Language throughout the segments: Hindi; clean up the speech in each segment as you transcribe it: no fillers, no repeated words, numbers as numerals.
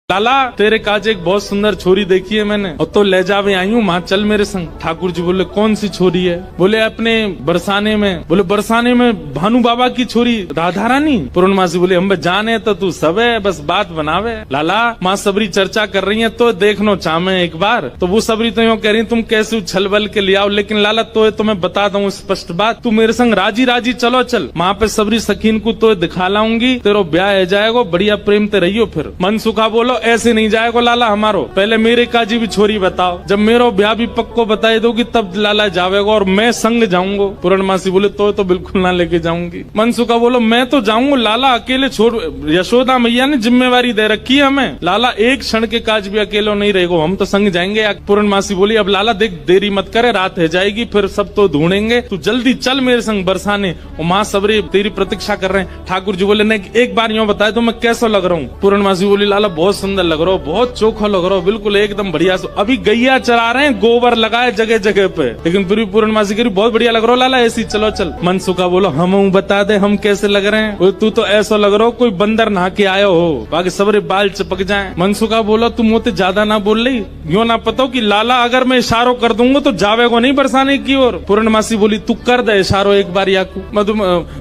लाला तेरे काज एक बहुत सुंदर छोरी देखी है मैंने और तो ले जावे आई हूँ माँ चल मेरे संग। ठाकुर जी बोले कौन सी छोरी है? बोले अपने बरसाने में। बोले बरसाने में भानु बाबा की छोरी राधा रानी? पूर्णमासी बोले हम जाने तो तू सब है बस बात बनावे। लाला माँ सबरी चर्चा कर रही है तो देखनो चाहे एक बार। तो वो सबरी तो यूँ कह रही तुम कैसे उछल बल के ले आओ, लेकिन लाला तो मैं बता दूं स्पष्ट बात, तू मेरे संग राजी राजी चलो चल। माँ पे सबरी सकीन को तो दिखा लाऊंगी, तेरो ब्याह है जाएगा, बढ़िया प्रेम ते रहियो। फिर मन सुखा बोलो ऐसे नहीं जाएगा लाला हमारो, पहले मेरे काजी भी छोरी बताओ, जब मेरो ब्याह भी पक्को बताई दोगी तब लाला जावेगा और मैं संग जाऊंगा। पूर्णमासी बोले तो बिल्कुल ना लेके जाऊंगी। मनसुखा बोलो मैं तो जाऊंगा लाला, अकेले छोड़, यशोदा मैया ने जिम्मेवारी दे रखी है हमें, लाला एक क्षण के काज भी अकेले नहीं रहेगो, हम तो संग जाएंगे। पूर्णमासी बोली अब लाला देख देरी मत करे, रात है जाएगी फिर सब तो ढूंढेंगे, तू जल्दी चल मेरे संग बरसाने। और माँ सबरी तेरी प्रतीक्षा कर रहे हैं। ठाकुर जी बोले नहीं एक बार यूँ बताए तो मैं कैसा लग रहा हूँ? पूर्णमासी बोली लाला बहुत सुंदर लग रहा हो, बहुत चोखा लग रहा हो, बिल्कुल एकदम बढ़िया। अभी गैया चरा रहे हैं, गोबर लगाए जगह जगह पे, लेकिन फिर भी पूर्णमासी कह बहुत बढ़िया लग रहा हो लाला, ऐसी चलो चल। मनसुखा बोलो हम बता दे हम कैसे लग रहे हैं? तू तो ऐसा लग रहा हो कोई बंदर नहा के आयो हो, बाकी सबरे बाल चिपक जाए। मनसुखा बोलो तुम मुझे ज्यादा ना बोल रही, यो ना पता हो कि लाला अगर मैं इशारो कर दूंगा तो जावेगो नहीं बरसाने की ओर। पूर्णमासी बोली तू कर दे इशारो एक बार याकू।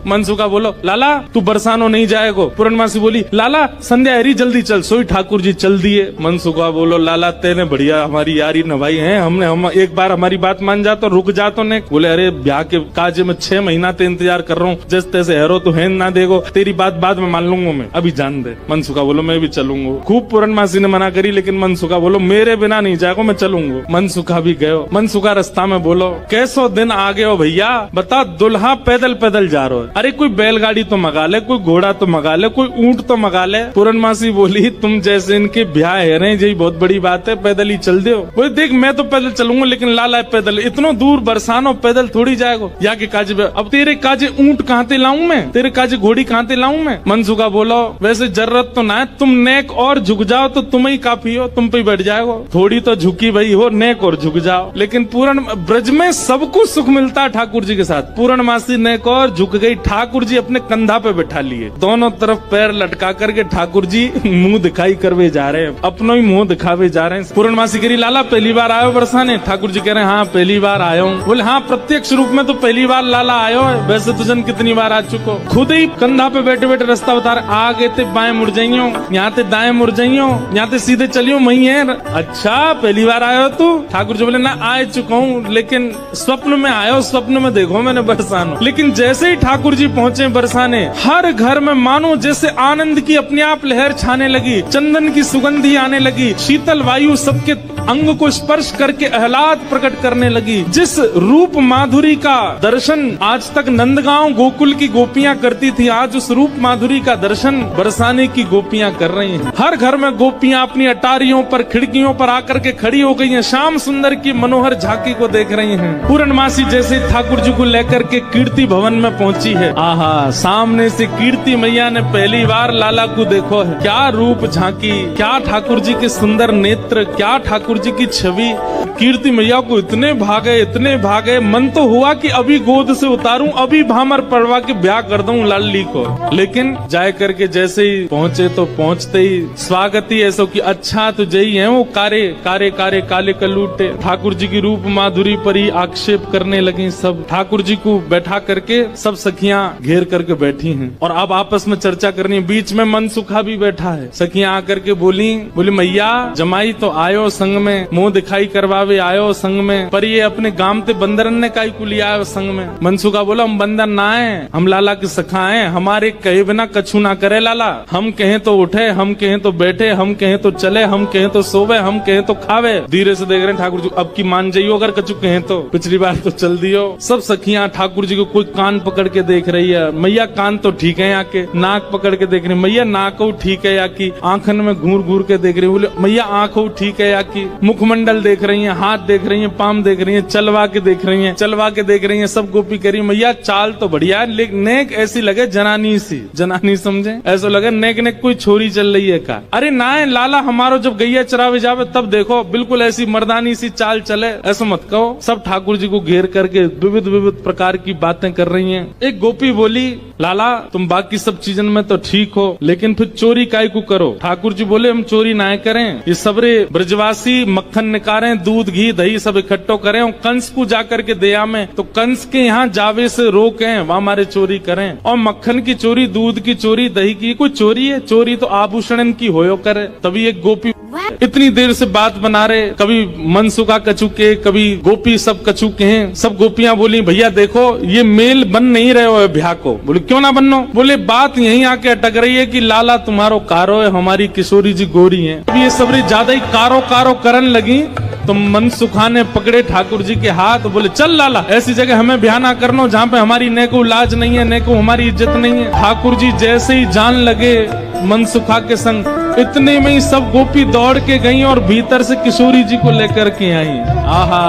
मनसुखा बोलो लाला तू बरसानो नहीं जाएगो। पूर्णमासी बोली लाला संध्या हरी जल्दी चल। सोई ठाकुर जी चल दिए। मनसुखा बोलो लाला तेने बढ़िया हमारी यारी नभाई है, हम एक बार हमारी बात मान जा तो रुक जा तो ने। बोले अरे ब्याह के काज में 6 महीना ते इंतजार कर रहा हूँ, जैसे तैसे हैरो तो है ना देगो, तेरी बात बाद में मान लूंगा मैं, अभी जान दे। मनसुखा बोलो मैं भी चलूंगा। खूब पूर्णमासी ने मना करी, लेकिन मनसुखा बोलो मेरे बिना नहीं जाएगा, मैं चलूंगा। मनसुखा भी गयो। मनसुखा रास्ता में बोलो कैसो दिन आ गए हो भैया, बता दुल्हा पैदल पैदल जा रहा है, अरे कोई बैलगाड़ी तो मंगा ले, कोई घोड़ा तो मंगा ले, कोई ऊंट तो मंगा ले। पूर्णमासी बोली तुम जैसे इनके ब्याह है रहे यही बहुत बड़ी बात है, पैदल ही चल दो। बोले देख मैं तो पैदल चलूंगा, लेकिन लाला पैदल इतना दूर बरसानो पैदल थोड़ी जाएगा, या के काजे अब तेरे काजे ऊंट कहाँ ते लाऊं मैं, तेरे काजे घोड़ी कहाँ ते लाऊं मैं? मनसुखा बोलो वैसे जरूरत तो ना है, तुम नेक और झुक जाओ तो तुम ही काफी हो, तुम पे बैठ जाओ, थोड़ी तो झुकी भाई हो, नेक और झुक जाओ। लेकिन पूर्ण ब्रज में सबको सुख मिलता है ठाकुर जी के साथ। पूर्णमासी नेक और झुक गई, ठाकुर जी अपने कंधा पे बैठा लिए, दोनों तरफ पैर लटका करके ठाकुर जी मुंह दिखाई करवे जा रहे हैं, अपना ही मुंह दिखावे जा रहे हैं। पूर्णमासी कह रही लाला पहली बार आयो बरसाने? ठाकुर जी कह रहे हैं हाँ पहली बार आयो हूँ। बोले हाँ प्रत्यक्ष रूप में तो पहली बार लाला आयो है, वैसे तुझन कितनी बार आ चुको? खुद ही कंधा पे बैठे बैठे रास्ता बता रहे, आगे ते बाएं मुड़ जाइयो, यहाँ ते दाएं मुड़ जाइयो, यहाँ ते सीधे चलियो वही है। अच्छा पहली बार आयो तू? ठाकुर जी बोले ना आ चुका हूँ, लेकिन स्वप्न में आयो, स्वप्न में देखो मैंने बरसानो। लेकिन जैसे ही ठाकुर जी पहुँचे बरसाने, हर घर में मानो जैसे आनंद की अपने आप लहर छाने लगी, चंदन की सुगंधी आने लगी, शीतल वायु सबके अंग को स्पर्श करके आह्लाद प्रकट करने लगी। जिस रूप माधुरी का दर्शन आज तक नंदगांव गोकुल की गोपियां करती थी, आज उस रूप माधुरी का दर्शन बरसाने की गोपियां कर रही हैं। हर घर में गोपियां अपनी अटारियों पर खिड़कियों पर आकर के खड़ी हो गई हैं, श्याम सुंदर की मनोहर झांकी को देख रही हैं। पूर्णमासी जैसे ठाकुर जी को लेकर के कीर्ति भवन में पहुंची है, आहा सामने से कीर्ति मैया ने पहली बार लाला को देखो है, क्या रूप झांकी, क्या ठाकुर जी के सुंदर नेत्र, क्या ठाकुर जी की छवि। कीर्ति मैया को इतने भागे, मन तो हुआ कि अभी गोद से उतारूं, अभी भामर पड़वा के ब्याह कर दूं लाली को। लेकिन जाए करके जैसे ही पहुंचे तो पहुंचते ही स्वागत ही ऐसा कि अच्छा तो जई है वो कारे कारे कारे काले कलूटे। ठाकुर जी की रूप माधुरी पर ही आक्षेप करने लगी सब। ठाकुर जी को बैठा करके सब सखियां घेर करके बैठी हैं और अब आपस में चर्चा करनी है। बीच में मनसुखा भी बैठा है। सखियां आकर के बोली मैया जमाई तो आयो संग में, मुंह दिखाई करवावे आयो संग में, पर ये अपने गांव ते बंदरन ने काई को लिया आयो संग में। मनसुखा बोला हम बंदर ना है, हम लाला के सखा हैं, हमारे कहे बिना कछु ना करे लाला, हम कहें तो उठे, हम कहें तो बैठे, हम कहें तो चले, हम कहें तो सोवे, हम कहें तो खावे। धीरे से देख रहे हैं ठाकुर जी अब की मान जाइयो, अगर कछु कहें तो, पिछली बार तो चल दियो। सब सखियां ठाकुर जी को कोई कान पकड़ के देख रही है, मैया कान तो ठीक है यहाँ के, नाक पकड़ के देख रही, मैया नाक ठीक है या की, आंखन में घूर घूर के देख रही, बोले मैया आंख ठीक है या की। मुखमंडल देख रही हैं, हाथ देख रही हैं, पाम देख रही हैं, चलवा के देख रही हैं, चलवा के देख रही हैं, सब गोपी करी मैया चाल तो बढ़िया है, लेकिन नेक ऐसी लगे जनानी सी, जनानी समझे, ऐसा लगे नेक नेक कोई छोरी चल रही है का। अरे ना है लाला, हमारो जब गैया चरावे जावे तब देखो बिल्कुल ऐसी मर्दानी सी चाल चले, ऐसा मत कहो। सब ठाकुर जी को घेर करके विविध विविध प्रकार की बातें कर रही हैं। एक गोपी बोली, लाला तुम बाकी सब चीजन में तो ठीक हो, लेकिन फिर चोरी काय को करो। ठाकुर जी बोले हम चोरी ना करें, ये सबरे ब्रजवासी मक्खन निकालें, दूध घी दही सब इकट्ठो करें और कंस को जाकर के दया में, तो कंस के यहाँ जावे से रोकें, वहाँ हमारे चोरी करें। और मक्खन की चोरी, दूध की चोरी, दही की कोई चोरी है? चोरी तो आभूषण की होयो करे। तभी एक गोपी इतनी देर से बात बना रहे, कभी मनसुखा कछु के, कभी गोपी सब कछु के हैं। सब गोपियां बोली भैया देखो ये मेल बन नहीं रहे हो ब्याह को। बोले क्यों ना बनो? बोले बात यहीं आके अटक रही है कि लाला तुम्हारो कारो है, हमारी किशोरी जी गोरी हैं। अब ये सबरी ज्यादा ही कारो कारो करन लगी तो मनसुखा ने पकड़े ठाकुर जी के हाथ, बोले चल लाला ऐसी जगह हमें ब्याह ना करनो जहाँ पे हमारी ने को लाज नहीं है, ने को हमारी इज्जत नहीं है। ठाकुर जी जैसे ही जान लगे मनसुखा के संग, इतने में ही सब गोपी दौड़ के गई और भीतर से किशोरी जी को लेकर के आई। आहा,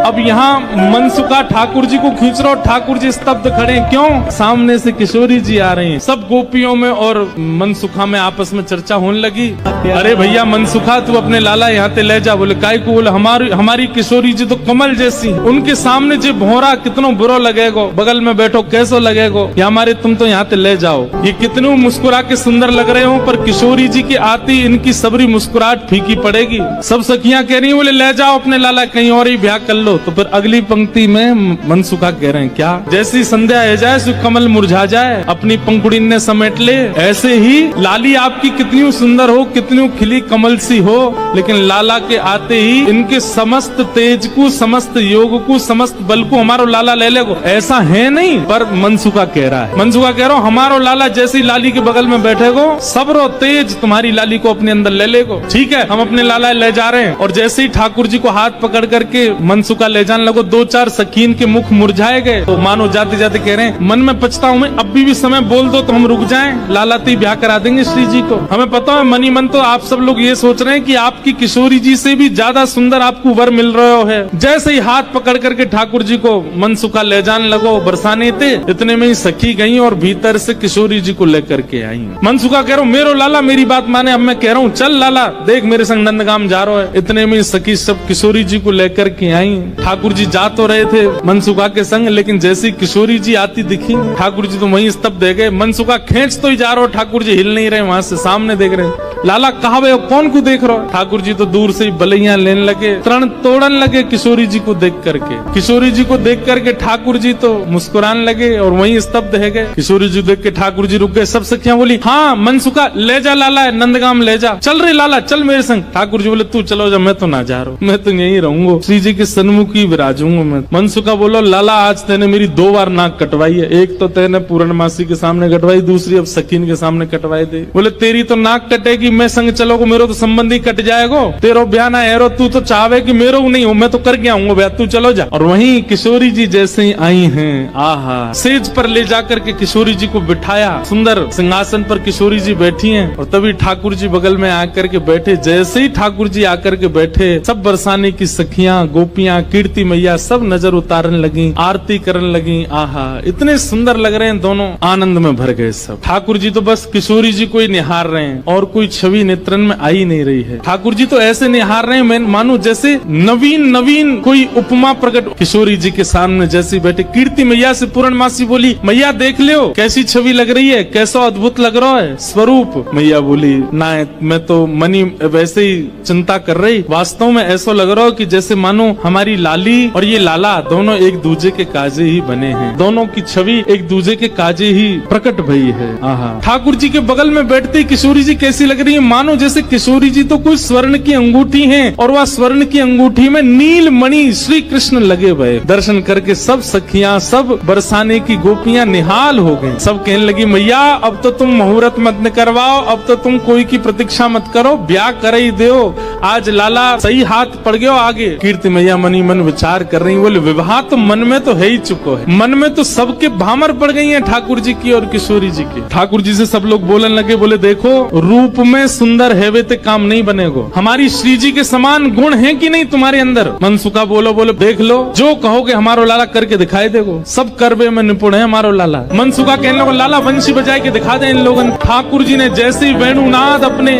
अब यहाँ मनसुखा ठाकुर जी को खींच रहा, ठाकुर जी स्तब्ध खड़े, क्यों? सामने से किशोरी जी आ रही हैं। सब गोपियों में और मनसुखा में आपस में चर्चा होने लगी। अरे भैया मनसुखा तू अपने लाला यहाँ ते ले जा। बोले काय को? बोले हमारी किशोरी जी तो कमल जैसी, उनके सामने जो भोरा कितनो बुरो लगेगो, बगल में बैठो कैसो लगेगो, या हमारे तुम तो यहाँ ते ले जाओ। ये कितनों मुस्कुरा के सुंदर लग रहे हो, पर किशोरी जी की आती इनकी सबरी मुस्कुराहट फीकी पड़ेगी। सब सखियां कह रही हैं बोले ले जाओ अपने लाला, कहीं और ही ब्याह कर लो। तो फिर अगली पंक्ति में मनसुखा कह रहे हैं क्या? जैसी संध्या है जाए सो कमल मुरझा जाए, अपनी पंखुड़ी ने समेट ले, ऐसे ही लाली आपकी कितनी सुंदर हो, कितनी खिली कमल सी हो, लेकिन लाला के आते ही इनके समस्त तेज को, समस्त योग को, समस्त बल को हमारो लाला ले लेगो। ऐसा है नहीं, पर मनसुखा कह रहा है। मनसुखा कह रहा हूँ हमारो लाला जैसी लाली के बगल में बैठेगो, सबरो तेज तुम्हारी लाली को अपने अंदर ले लेगो। ठीक है हम अपने लाला ले जा रहे हैं। और जैसे ही ठाकुर जी को हाथ पकड़ करके मनसुखा ले जाने लगो, दो चार सखीन के मुख मुरझाए गए। तो मानो जाते जाते कह रहे हैं मन में पछता हूँ मैं, अब भी समय बोल दो तो हम रुक जाएं, लाला ती ब्याह करा देंगे श्री जी को। हमें पता है मनी मन तो आप सब लोग ये सोच रहे हैं कि आपकी किशोरी जी से भी ज्यादा सुंदर आपको वर मिल रहा है। जैसे ही हाथ पकड़ करके ठाकुर जी को मनसुखा ले जाने लगो, बरसाने थे, इतने में ही सखी गई और भीतर से किशोरी जी को लेकर के आई। मनसुखा कह रहा हूँ मेरो लाला मेरी बात माने, अब मैं कह रहा हूँ चल लाला देख मेरे संग नंदगाम जा रहा है। इतने में सखी सब किशोरी जी को लेकर के आई। ठाकुर जी जा तो रहे थे मनसुखा के संग, लेकिन जैसी किशोरी जी आती दिखी ठाकुर जी तो वहीं स्तब्ध दे गए। मनसुखा खींच तो ही जा रहा हो, ठाकुर जी हिल नहीं रहे, वहां से सामने देख रहे। लाला कहा वे कौन को देख रहा हो? ठाकुर जी तो दूर से ही बलैया लेने लगे, तरण तोड़न लगे किशोरी जी को देख करके। किशोरी जी को देख करके ठाकुर जी तो मुस्कुराने लगे और वहीं स्तब्ध है गए। किशोरी जी देख के ठाकुर जी रुक गए। सब सखियां बोली हाँ मनसुखा ले जा लाला नंदगाम ले जा, चल रे लाला चल मेरे संग। ठाकुर जी बोले तू चलो जा, मैं तो ना जा रहा हूँ, मैं तो यहीं रहूंगा, श्री जी के सन्मुख ही विराजूंगा मैं। मनसुखा बोलो लाला आज तेने मेरी 2 बार नाक कटवाई है, एक तो तेने पूर्णमासी के सामने कटवाई, दूसरी अब सखीन के सामने कटवाई दे। बोले तेरी तो नाक कटेगी, मैं संग चलोगो मेरो तो संबंधी कट जाएगो, तेरो ब्याह ना एरो, तू तो चाहे कि मेरो नहीं हो, मैं तो कर गया हूँ ब्याह, तू चलो जा। और वहीं किशोरी जी जैसे ही आई हैं, आहा सेज पर ले जाकर के किशोरी जी को बिठाया, सुंदर सिंहासन पर किशोरी जी बैठी हैं। और तभी ठाकुर जी बगल में आकर के बैठे। जैसे ही ठाकुर जी आकर के बैठे, सब बरसाने की सखियां, गोपियां, कीर्ति मैया सब नजर उतारने लगी, आरती करने लगी। आहा इतने सुंदर लग रहे हैं दोनों, आनंद में भर गए सब। ठाकुर जी तो बस किशोरी जी को ही निहार रहे हैं और कोई छवि नेत्रन में आई नहीं रही है। ठाकुर जी तो ऐसे निहार रहे हैं मैं मानो जैसे नवीन कोई उपमा प्रकट। किशोरी जी के सामने जैसे बैठे, कीर्ति मैया से पूर्णमासी बोली मैया देख लो कैसी छवि लग रही है, कैसा अद्भुत लग रहा है स्वरूप। मैया बोली ना मैं तो मनी वैसे ही चिंता कर रही, वास्तव में ऐसा लग रहा हो कि जैसे मानो हमारी लाली और ये लाला दोनों एक दूसरे के काजे ही बने हैं, दोनों की छवि एक दूसरे के काजे ही प्रकट भई है। आहा ठाकुर जी के बगल में बैठती किशोरी जी कैसी लग रही है, मानो जैसे किशोरी जी तो कोई स्वर्ण की अंगूठी है और वह स्वर्ण की अंगूठी में नील मणि श्री कृष्ण लगे हुए। दर्शन करके सब सखियां, सब बरसाने की गोपियां निहाल हो गई। सब कहने लगी मैया अब तो तुम मुहूर्त मत करवाओ, अब तो तुम कोई की प्रतीक्षा मत करो, ब्याह कर ही दो, आज लाला सही हाथ पड़ गयो आगे। कीर्ति मैया मनी मन विचार कर रही, बोले विवाह तो मन में तो है ही चुको है, मन में तो सबके भामर पड़ गई है ठाकुर जी की और किशोरी जी की। ठाकुर जी से सब लोग बोलने लगे, बोले देखो रूप में सुंदर है वे ते काम नहीं बनेगो, हमारी श्री जी के समान गुण है कि नहीं तुम्हारे अंदर। मनसुखा बोलो देख लो, जो कहोगे हमारो लाला करके दिखाई देगो, सब करवे में निपुण है हमारो लाला। मनसुखा कहने लगा लाला वंशी बजाए के दिखा दे इन लोगों। ठाकुर जी ने जैसे ही वेणुनाद अपने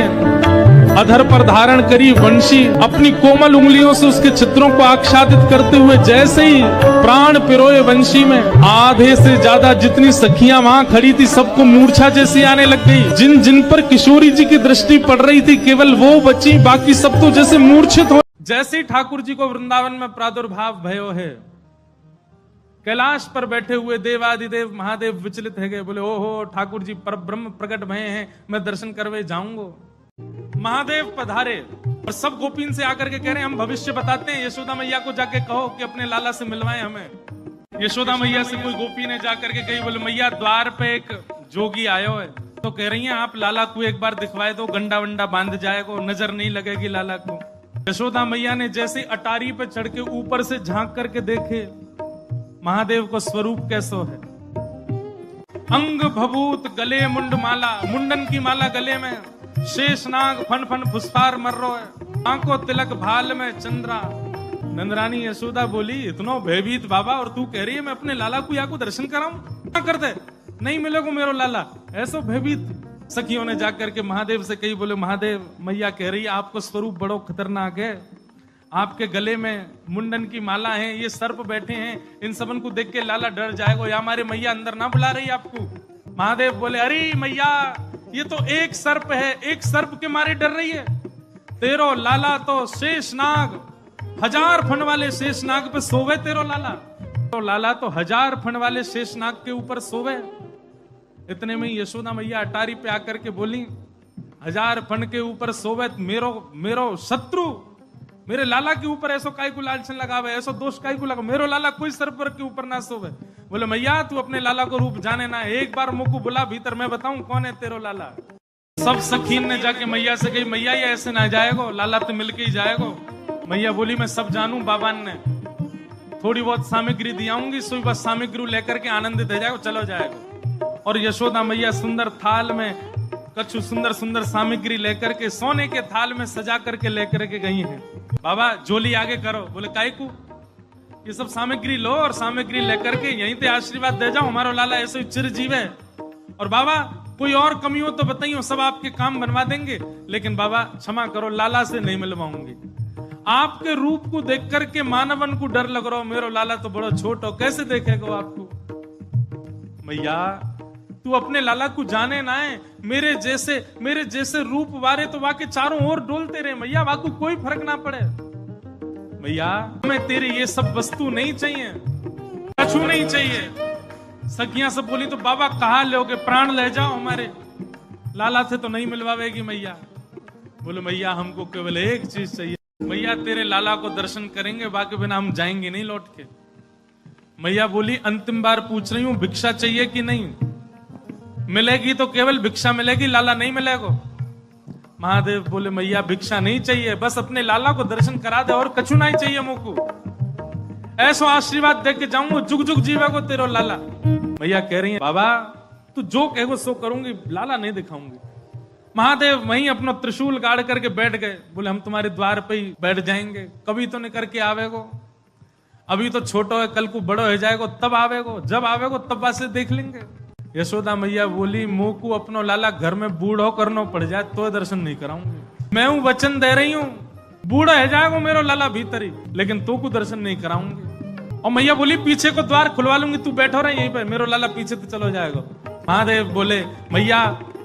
अधर पर धारण करी, वंशी अपनी कोमल उंगलियों से उसके चित्रों को आच्छादित करते हुए जैसे ही प्राण पिरोए वंशी में, आधे से ज्यादा जितनी सखियां वहां खड़ी थी सबको मूर्छा जैसी आने लग गई। जिन जिन पर किशोरी जी की दृष्टि पड़ रही थी केवल वो बची, बाकी सब तो जैसे मूर्छित हो। जैसे ही ठाकुर जी को वृंदावन में प्रादुर्भाव भयो है, कैलाश पर बैठे हुए देवादिदेव महादेव विचलित है गए, बोले ओहो ठाकुर जी पर ब्रह्म प्रकट भये हैं, मैं दर्शन करवे जाऊंगा। महादेव पधारे और सब गोपीन से आकर के कह रहे हैं हम भविष्य बताते हैं, यशोदा मैया को जाके कहो कि अपने लाला से मिलवाए हमें। यशोदा मैया से कोई गोपी ने जाकर के कही, बोले मैया द्वार पे एक जोगी आयो है, तो कह रही है आप लाला को एक बार दिखवाए दो, गंडा वंडा बांध जाएगा, नजर नहीं लगेगी लाला को। यशोदा मैया ने जैसे अटारी पे चढ़ के ऊपर से झांक करके देखे महादेव को स्वरूप कैसो है। अंग भभूत गले मुंड माला, मुंडन की माला गले में, शेषनाग फन फन फुसफार मर्रो है, आंखों तिलक भाल में चंद्रा। नंदरानी यशोदा बोली इतनो भयभीत बाबा, और तू कह रही है मैं अपने लाला को या को दर्शन कराऊं, क्या कर दे नहीं मिलेगा मेरो लाला, ऐसो भयभीत। सखियों ने जाकर के महादेव से कही, बोले महादेव मैया कह रही है आपको स्वरूप बड़ो खतरनाक है, आपके गले में मुंडन की माला है, ये सर्प बैठे हैं, इन सबन को देख के लाला डर जाएगा, या हमारे मैया अंदर ना बुला रही आपको। महादेव बोले अरे मैया ये तो एक सर्प है, एक सर्प के मारे डर रही है, तेरो लाला तो शेषनाग 1000 फण वाले शेषनाग पे सोवे, तेरो लाला तो 1000 फण वाले शेषनाग के ऊपर सोवे। इतने में यशोदा मैया अटारी पे आकर के बोली 1000 फण के ऊपर सोवे, मेरो शत्रु मेरे लाला के ऊपर ऐसो काय को लालचन लगावे, ऐसो दोष काय को लगा, मेरो लाला कोई सर्पर के ऊपर ना सोवे। बोले मैया तू अपने लाला को रूप जाने ना, एक बार मुझ को बुला भीतर, मैं बताऊं कौन है तेरो लाला। सब सखीन ने जाके मैया से कही मैया ये ऐसे ना जाएगो, लाला तो मिलके ही जाएगो। मैया बोली मैं सब जानू, बाबा ने थोड़ी बहुत सामग्री दियाऊंगी, सोई बस सामग्री लेकर के आनंदित हो जाएगो, चलो जाएगो। और यशोदा मैया सुंदर थाल में कछु सुंदर सुंदर सामग्री लेकर के सोने के थाल में सजा करके लेकर के गई हैं। बाबा झोली आगे करो, बोले काय को, ये सब सामग्री लो और सामग्री लेकर के यहीं पे आशीर्वाद दे जाओ, हमारा लाला ऐसे चिरजीव है। और बाबा कोई और कमी हो तो बताइए, सब आपके काम बनवा देंगे, लेकिन बाबा क्षमा करो लाला से नहीं मिलवाऊंगी। आपके रूप को देख करके मानवन को डर लग रहा हो, मेरो लाला तो बड़ा छोट हो, कैसे देखेगा आपको। मैया तू अपने लाला को जाने ना है, मेरे जैसे रूप वारे तो वाके चारों ओर डोलते रहे मैया, वाकू कोई फर्क ना पड़े। मैया हमें तेरे ये सब वस्तु नहीं चाहिए, कछु नहीं चाहिए। सखियां सब बोली तो बाबा कहा लोगे, प्राण ले जाओ हमारे, लाला से तो नहीं मिलवावेगी मैया। बोले मैया हमको केवल एक चीज चाहिए, मैया तेरे लाला को दर्शन करेंगे, बाकी बिना हम जाएंगे नहीं लौट के। मैया बोली अंतिम बार पूछ रही हूं भिक्षा चाहिए कि नहीं, मिलेगी तो केवल भिक्षा मिलेगी, लाला नहीं मिलेगा। महादेव बोले मैया भिक्षा नहीं चाहिए, बस अपने लाला को दर्शन करा दे और कछु नहीं चाहिए मुझको, ऐसो आशीर्वाद दे के जाऊंगा, जुग जुग जीवेगो तेरो लाला। मैया कह रही है बाबा तू जो कहेगो सो करूंगी, लाला नहीं दिखाऊंगी। महादेव वहीं अपना त्रिशूल गाड़ करके बैठ गए, बोले हम तुम्हारे द्वार पे ही बैठ जाएंगे, कभी तो नहीं करके आवेगो, अभी तो छोटो है, कल को बड़ो हो जाएगो तब आवेगो, जब आवेगो तब वासे देख लेंगे। यशोदा मैया बोली मुंह को अपनो लाला घर में बूढ़ो करना पड़ जाए तो दर्शन नहीं कराऊंगी, मैं हूं वचन दे रही हूं, बूढ़ा है जाएगा मेरो लाला भीतर ही, लेकिन तो को दर्शन नहीं कराऊंगी। और मैया बोली पीछे को द्वार खुलवा लूंगी, तू बैठो रहे यहीं पे, मेरो लाला पीछे तो चलो जाएगा। महादेव बोले मैया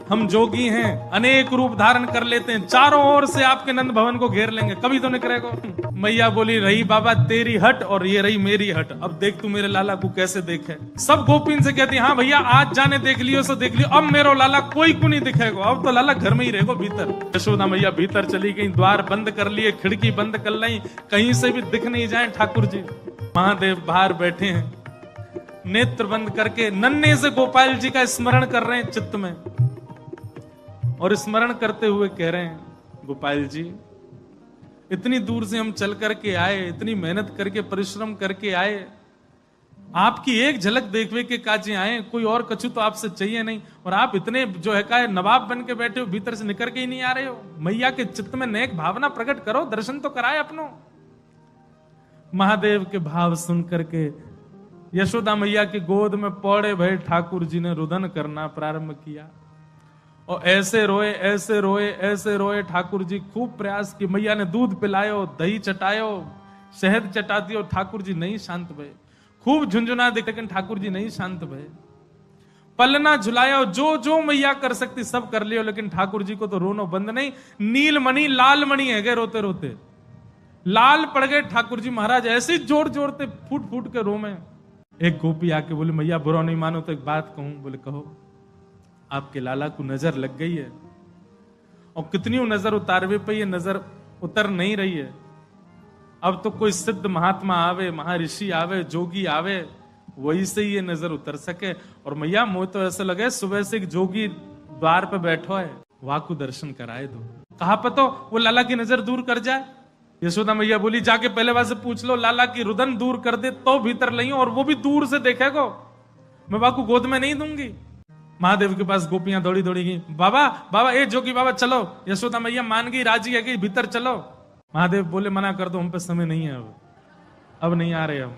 हम जोगी हैं, अनेक रूप धारण कर लेते हैं, चारों ओर से आपके नंद भवन को घेर लेंगे, कभी तो नहीं करेगा। मैया बोली रही बाबा तेरी हट और ये रही मेरी हट, अब देख तू मेरे लाला को कैसे देखे। सब गोपीन से कहती हाँ भैया आज जाने देख लियो सो देख लियो, अब मेरो लाला कोई को नहीं दिखेगा, अब तो लाला घर में ही रहेगा भीतर। यशोदा मैया भीतर चली गई, द्वार बंद कर लिए, खिड़की बंद कर ली, कहीं से भी दिख नहीं जाए ठाकुर जी। महादेव बाहर बैठे हैं, नेत्र बंद करके नन्हे से गोपाल जी का स्मरण कर रहे हैं चित्त में, और स्मरण करते हुए कह रहे हैं गोपाल जी इतनी दूर से हम चल करके आए, इतनी मेहनत करके परिश्रम करके आए, आपकी एक झलक देखवे के काजे आए, कोई और कछु तो आपसे चाहिए नहीं, और आप इतने जो है का नवाब बन के बैठे हो, भीतर से निकल के ही नहीं आ रहे हो। मैया के चित्त में नेक भावना प्रकट करो, दर्शन तो कराए अपनो। महादेव के भाव सुन करके यशोदा मैया की गोद में पौड़े भय ठाकुर जी ने रुदन करना प्रारंभ किया, और ऐसे रोए ऐसे रोए ऐसे रोए। ठाकुर जी खूब प्रयास की, मैया ने दूध पिलायो, दही चटायो, शहद चटा दियो, ठाकुर जी नहीं शांत भय। खूब झुंझुना दे, लेकिन ठाकुर जी नहीं शांत भय। पलना झुलायो, जो जो मैया कर सकती सब कर लियो, लेकिन ठाकुर जी को तो रोनो बंद नहीं। नीलमणि लाल मणि है गए रोते रोते, लाल पड़ गए ठाकुर जी महाराज, ऐसे जोर जोरते फूट फूट के रो में। एक गोपी आके बोले, मैया बुरा नहीं मानो तो एक बात कहूं। बोले कहो। आपके लाला को नजर लग गई है, और कितनी नजर उतारवे पे ये नजर उतर नहीं रही है। अब तो कोई सिद्ध महात्मा आवे, महर्षि आवे, जोगी आवे, वही से ये नजर उतर सके। और मैया मुझे तो ऐसा लगे सुबह से एक जोगी द्वार पे बैठो है, वहां को दर्शन कराए दो। कहा पतो वो लाला की नजर दूर कर जाए। यशोदा मैया बोली, जाके पहले वहां से पूछ लो, लाला की रुदन दूर कर दे तो भीतर लइयो, और वो भी दूर से देखेगो, मैं बाकू गोद में नहीं दूंगी। महादेव के पास गोपियां दौड़ी दौड़ी गई, बाबा बाबा ए जोगी बाबा चलो। यशोदा मैया मान गई, राजी है कि भीतर चलो। महादेव बोले, मना कर दो, हम पे समय नहीं है, अब नहीं आ रहे हम,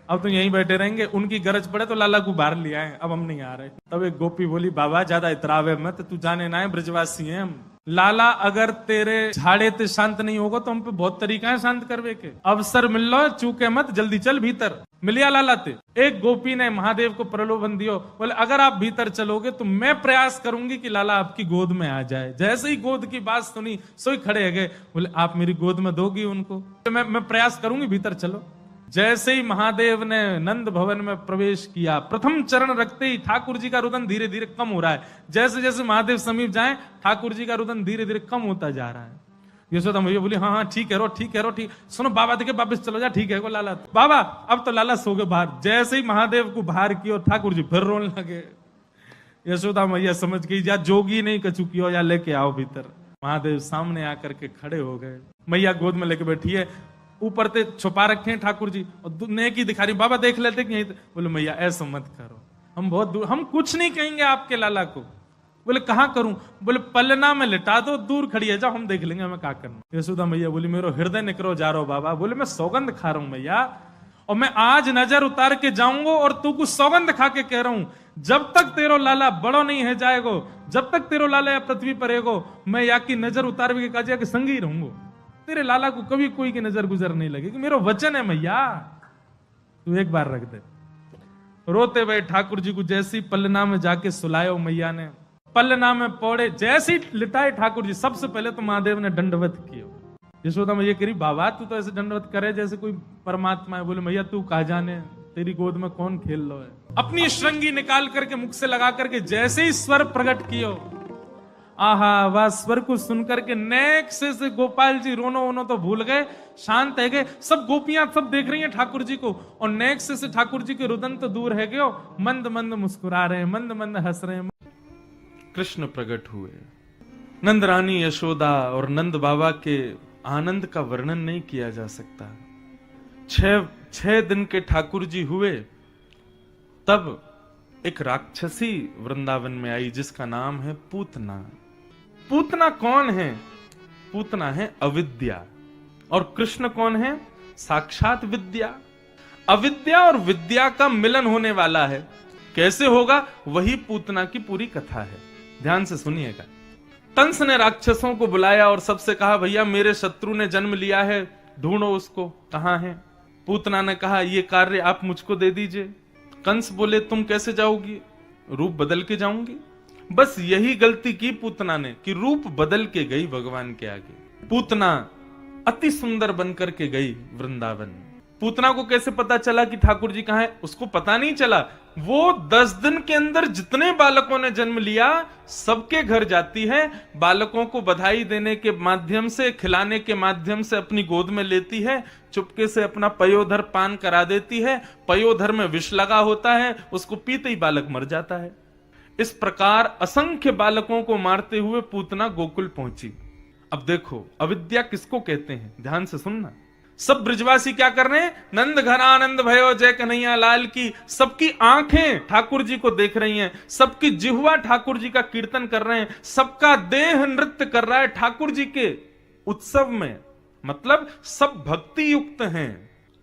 अब तो यहीं बैठे रहेंगे, उनकी गरज पड़े तो लाला को बाहर ले आए, अब हम नहीं आ रहे। तब एक गोपी बोली, बाबा ज्यादा इतरावे मत, तू जाने ना है ब्रजवासी हैं हम। लाला अगर तेरे झाड़े ते शांत नहीं होगा तो हम पे बहुत तरीका है शांत करवे के। अवसर मिल लो, चूके मत, जल्दी चल भीतर। मिलिया लाला ते। एक गोपी ने महादेव को प्रलोभन दियो, बोले अगर आप भीतर चलोगे तो मैं प्रयास करूंगी कि लाला आपकी गोद में आ जाए। जैसे ही गोद की बात सुनी, सोई खड़े है गए, बोले आप मेरी गोद में दोगी उनको? मैं प्रयास करूंगी, भीतर चलो। जैसे ही महादेव ने नंद भवन में प्रवेश किया, प्रथम चरण रखते ही ठाकुर जी का रुदन धीरे धीरे कम हो रहा है। जैसे जैसे महादेव समीप जाए, ठाकुर जी का रुदन धीरे धीरे कम होता जा रहा है। यशोदा मैया बोली, हाँ हाँ ठीक है रो, ठीक है रो, ठीक। सुनो बाबा देखे वापस चलो जा, ठीक है को लाला बाबा। अब तो लाला सो गए बाहर। जैसे ही महादेव को बाहर किया, ठाकुर जी फिर रोने लगे। यशोदा मैया समझ गई, या जोगी नहीं कछु कियो, या लेके आओ भीतर। महादेव सामने आकर के खड़े हो गए, मैया गोद में लेके बैठी है, ऊपर ते छुपा रखे हैं ठाकुर जी, और नेकी दिखा रही। बाबा देख लेते कि यहीं। बोले मैया ऐसा मत करो, हम बहुत दूर, हम कुछ नहीं कहेंगे आपके लाला को। बोले कहां करूं? बोले पलना में लिटा दो, दूर खड़ी है, जाओ हम देख लेंगे हमें क्या करना। यशोदा मैया बोली, मेरा हृदय निकरो जा रहा हो बाबा। बोले मैं सौगंध खा रहा हूं मैया, और मैं आज नजर उतार के जाऊंगा, और तू कुछ सौगंध खा के कह रहा हूं, जब तक तेरो लाला बड़ो नहीं है जाएगो, जब तक तेरो लाला पृथ्वी पर रहेगो, मैं या की नजर उतार के काजिया के संग ही रहूंगा। तेरे लाला को कभी कोई की नजर गुजर नहीं लगेगी, मेरा वचन है मैया, तू एक बार रख दे। रोते हुए ठाकुर जी को जैसी पलना में जाके सुलायो मैया ने, पलना में पौड़े जैसे ही लिटाए ठाकुर जी, सबसे पहले तो महादेव ने दंडवत किया। यशोदा मैया कह रही, बाबा तू तो ऐसे दंडवत करे जैसे कोई परमात्मा है। बोले मैया तू कहा जाने, तेरी गोद में कौन खेल लो है। अपनी श्रृंगी निकाल करके मुख से लगा करके जैसे ही स्वर प्रकट कियो, आहा वह स्वर को सुनकर के नेक से गोपाल जी रोनो वोनो तो भूल गए, शांत है गए। सब गोपियां सब देख रही हैं ठाकुर जी को, और नेक से ठाकुर जी के रुदन तो दूर है गयो, मंद मंद मुस्कुरा रहे हैं, मंद मंद हंस रहे हैं। कृष्ण प्रकट हुए। नंद रानी यशोदा और नंद बाबा के आनंद का वर्णन नहीं किया जा सकता। 6 दिन के ठाकुर जी हुए, तब एक राक्षसी वृंदावन में आई जिसका नाम है पूतना। पूतना कौन है? पूतना है अविद्या, और कृष्ण कौन है? साक्षात विद्या। अविद्या और विद्या का मिलन होने वाला है। कैसे होगा? वही पूतना की पूरी कथा है, ध्यान से सुनिएगा। कंस ने राक्षसों को बुलाया और सबसे कहा, भैया मेरे शत्रु ने जन्म लिया है, ढूंढो उसको, कहां है? पूतना ने कहा, ये कार्य आप मुझको दे दीजिए। कंस बोले, तुम कैसे जाओगी? रूप बदल के जाऊंगी। बस यही गलती की पूतना ने कि रूप बदल के गई भगवान के आगे। पूतना अति सुंदर बनकर के गई वृंदावन। पूतना को कैसे पता चला कि ठाकुर जी कहां है? उसको पता नहीं चला। वो 10 दिन के अंदर जितने बालकों ने जन्म लिया सबके घर जाती है, बालकों को बधाई देने के माध्यम से, खिलाने के माध्यम से अपनी गोद में लेती है, चुपके से अपना पयोधर पान करा देती है। पयोधर में विष लगा होता है, उसको पीते ही बालक मर जाता है। इस प्रकार असंख्य बालकों को मारते हुए पूतना गोकुल पहुंची। अब देखो अविद्या किसको कहते हैं, ध्यान से सुनना। सब ब्रजवासी क्या कर रहे हैं, नंद घन आनंद भयो जय कन्हैया लाल की। सबकी आंखें ठाकुर जी को देख रही हैं, सबकी जिह्वा ठाकुर जी का कीर्तन कर रहे हैं, सबका देह नृत्य कर रहा है ठाकुर जी के उत्सव में, मतलब सब भक्ति युक्त हैं।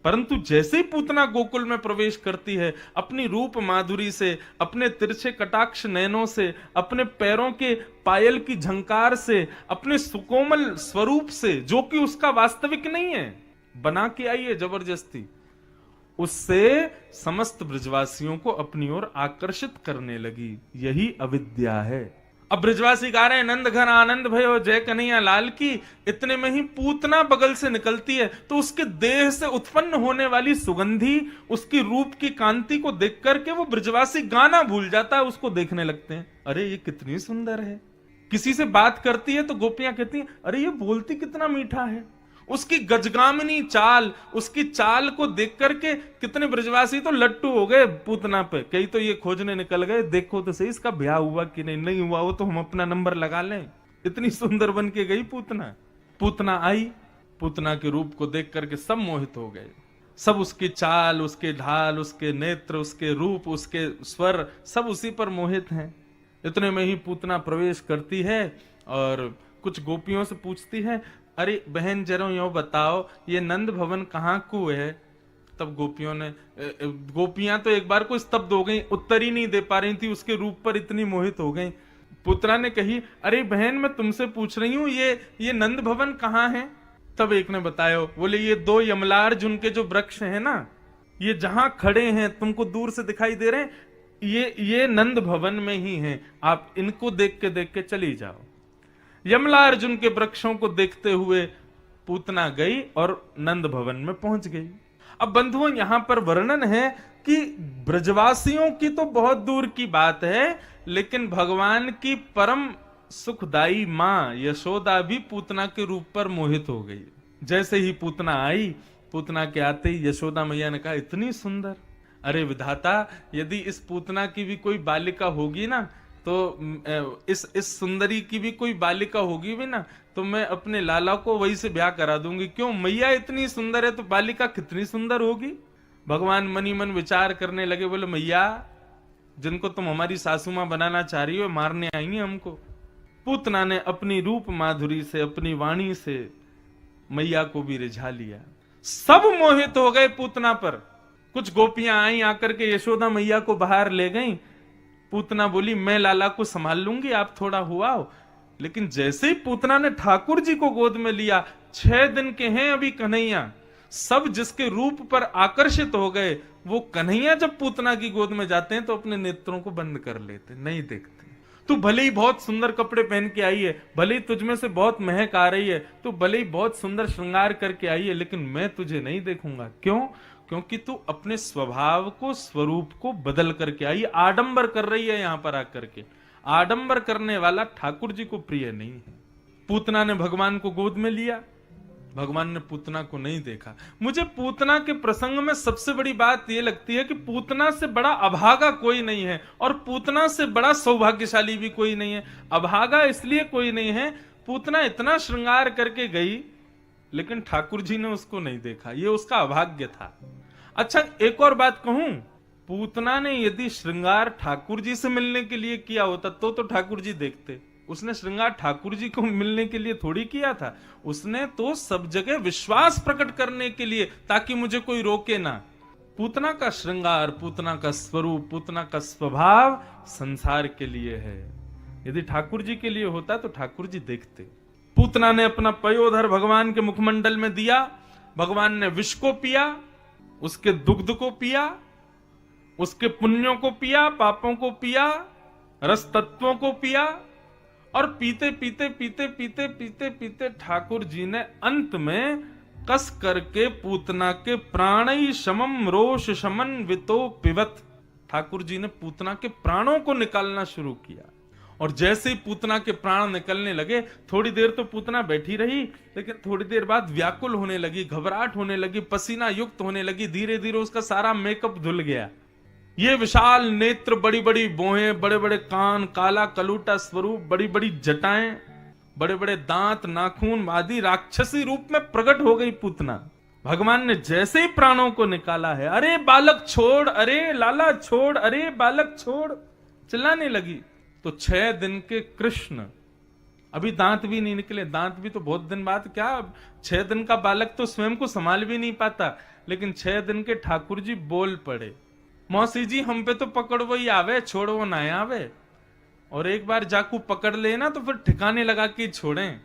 परंतु जैसे ही पूतना गोकुल में प्रवेश करती है, अपनी रूप माधुरी से, अपने तिरछे कटाक्ष नयनों से, अपने पैरों के पायल की झंकार से, अपने सुकोमल स्वरूप से, जो कि उसका वास्तविक नहीं है, बना के आई है जबरदस्ती, उससे समस्त ब्रजवासियों को अपनी ओर आकर्षित करने लगी। यही अविद्या है। अब ब्रजवासी गा रहे हैं नंद घन आनंद भयो जय कन्हैया लाल की। इतने में ही पूतना बगल से निकलती है, तो उसके देह से उत्पन्न होने वाली सुगंधी, उसकी रूप की कांति को देख करके वो ब्रजवासी गाना भूल जाता है, उसको देखने लगते हैं। अरे ये कितनी सुंदर है। किसी से बात करती है तो गोपियां कहती हैं अरे ये बोलती कितना मीठा है। उसकी गजगामिनी चाल, उसकी चाल को देख करके कितने ब्रजवासी तो लट्टू हो गए पूतना पे। कई तो ये खोजने निकल गए, देखो तो सही इसका ब्याह हुआ कि नहीं, नहीं हुआ वो तो हम अपना नंबर लगा लें। इतनी सुंदर बन के गई पूतना। पूतना आई, पूतना के रूप को देख करके सब मोहित हो गए। सब उसकी चाल, उसके ढाल, उसके नेत्र, उसके रूप, उसके स्वर, सब उसी पर मोहित हैं। इतने में ही पूतना प्रवेश करती है और कुछ गोपियों से पूछती है अरे बहन जरा यो बताओ ये नंद भवन कहाँ को है। तब गोपियां तो एक बार को स्तब्ध हो गई, उत्तर ही नहीं दे पा रही थी, उसके रूप पर इतनी मोहित हो गई। पुत्रा ने कही अरे बहन मैं तुमसे पूछ रही हूँ ये नंद भवन कहाँ है। तब एक ने बताया, बोले ये दो यमलार्जुन के जो वृक्ष है ना, ये जहां खड़े हैं तुमको दूर से दिखाई दे रहे हैं, ये नंद भवन में ही हैं, आप इनको देख के चली जाओ। यमलार्जुन के वृक्षों को देखते हुए पूतना गई और नंद भवन में पहुंच गई। अब बंधुओं यहां पर वर्णन है कि ब्रजवासियों की तो बहुत दूर की बात है, लेकिन भगवान की परम सुखदाई मां यशोदा भी पूतना के रूप पर मोहित हो गई। जैसे ही पूतना आई, पूतना के आते ही यशोदा मैया ने कहा इतनी सुंदर। अरे विधाता, यदि इस पूतना की भी कोई बालिका होगी ना, तो इस सुंदरी की भी कोई बालिका होगी भी ना, तो मैं अपने लाला को वही से ब्याह करा दूंगी। क्यों, मैया इतनी सुंदर है तो बालिका कितनी सुंदर होगी। भगवान मनी मन विचार करने लगे, बोले मैया जिनको तुम हमारी सासू मां बनाना चाह रही हो मारने आई हैं हमको। पूतना ने अपनी रूप माधुरी से, अपनी वाणी से मैया को भी रिझा लिया। सब मोहित हो गए पूतना पर। कुछ गोपियां आई, आकर के यशोदा मैया को बाहर ले गईं। पूतना बोली मैं लाला को संभाल लूंगी, आप थोड़ा हुआ हो। लेकिन जैसे ही पूतना ने ठाकुर जी को गोद में लिया, 6 दिन के हैं अभी कन्हैया, सब जिसके रूप पर आकर्षित हो गए, वो कन्हैया जब पूतना की गोद में जाते हैं तो अपने नेत्रों को बंद कर लेते, नहीं देखते। तू भले ही बहुत सुंदर कपड़े पहन के आई है, भले ही तुझमें से बहुत महक आ रही है, तू भले ही बहुत सुंदर श्रृंगार करके आई है, लेकिन मैं तुझे नहीं देखूंगा। क्यों? क्योंकि तू अपने स्वभाव को, स्वरूप को बदल करके आई, आडंबर कर रही है। यहां पर आकर के आडंबर करने वाला ठाकुर जी को प्रिय नहीं है। पूतना ने भगवान को गोद में लिया, भगवान ने पूतना को नहीं देखा। मुझे पूतना के प्रसंग में सबसे बड़ी बात यह लगती है कि पूतना से बड़ा अभागा कोई नहीं है और पूतना से बड़ा सौभाग्यशाली भी कोई नहीं है। अभागा इसलिए कोई नहीं है, पूतना इतना श्रृंगार करके गई लेकिन ठाकुर जी ने उसको नहीं देखा, ये उसका अभाग्य था। अच्छा एक और बात कहूं, पूतना ने यदि श्रृंगार ठाकुर जी से मिलने के लिए किया होता तो ठाकुर जी देखते। उसने श्रृंगार ठाकुर जी को मिलने के लिए थोड़ी किया था, उसने तो सब जगह विश्वास प्रकट करने के लिए, ताकि मुझे कोई रोके ना। पूतना का श्रृंगार, पूतना का स्वरूप, पूतना का स्वभाव संसार के लिए है। यदि ठाकुर जी के लिए होता तो ठाकुर जी देखते। पूतना ने अपना पयोधर भगवान के मुखमंडल में दिया, भगवान ने विष को पिया, उसके दुग्ध को पिया, उसके पुण्यों को पिया, पापों को पिया, रस तत्वों को पिया, और पीते पीते पीते पीते पीते पीते ठाकुर जी ने अंत में कस करके पूतना के प्राणी शमम रोष शमन वितो पिबत, ठाकुर जी ने पूतना के प्राणों को निकालना शुरू किया। और जैसे ही पूतना के प्राण निकलने लगे, थोड़ी देर तो पूतना बैठी रही, लेकिन थोड़ी देर बाद व्याकुल होने लगी, घबराहट होने लगी, पसीना युक्त होने लगी, धीरे धीरे उसका सारा मेकअप धुल गया। ये विशाल नेत्र, बड़ी बड़ी भौहें, बड़े बड़े कान, काला कलूटा स्वरूप, बड़ी बड़ी जटाएं, बड़े बड़े दांत, नाखून आदि राक्षसी रूप में प्रकट हो गई पूतना। भगवान ने जैसे ही प्राणों को निकाला है, अरे बालक छोड़, अरे लाला छोड़, अरे बालक छोड़, चिल्लाने लगी। तो 6 दिन के कृष्ण, अभी दांत भी नहीं निकले, दांत भी तो बहुत दिन बाद, क्या 6 दिन का बालक तो स्वयं को संभाल भी नहीं पाता, लेकिन 6 दिन के ठाकुर जी बोल पड़े, मौसी जी हम पे तो पकड़ वो ही आवे, छोड़ वो ना आवे, और एक बार जाकू पकड़ लेना तो फिर ठिकाने लगा के छोड़ें।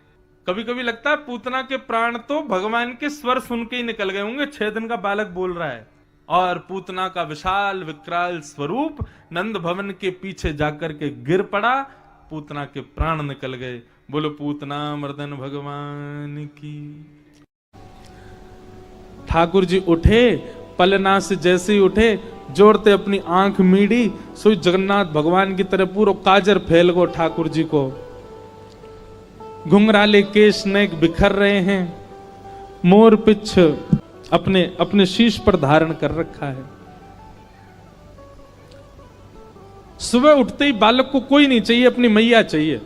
कभी कभी लगता है पूतना के प्राण तो भगवान के स्वर सुन के ही निकल गए होंगे, 6 दिन का बालक बोल रहा है। और पूतना का विशाल विकराल स्वरूप नंद भवन के पीछे जाकर के गिर पड़ा, पूतना के प्राण निकल गए। बोलो पूतना मर्दन भगवान की। ठाकुर जी उठे, पलना से जैसे ही उठे, जोड़ते अपनी आंख मीड़ी, सोई जगन्नाथ भगवान की तरह पूरा काजर फैल गो ठाकुर जी को। घुंघराले केश नेक बिखर रहे हैं, मोर पिछ अपने अपने शीश पर धारण कर रखा है। सुबह उठते ही बालक को कोई नहीं चाहिए, अपनी मैया चाहिए।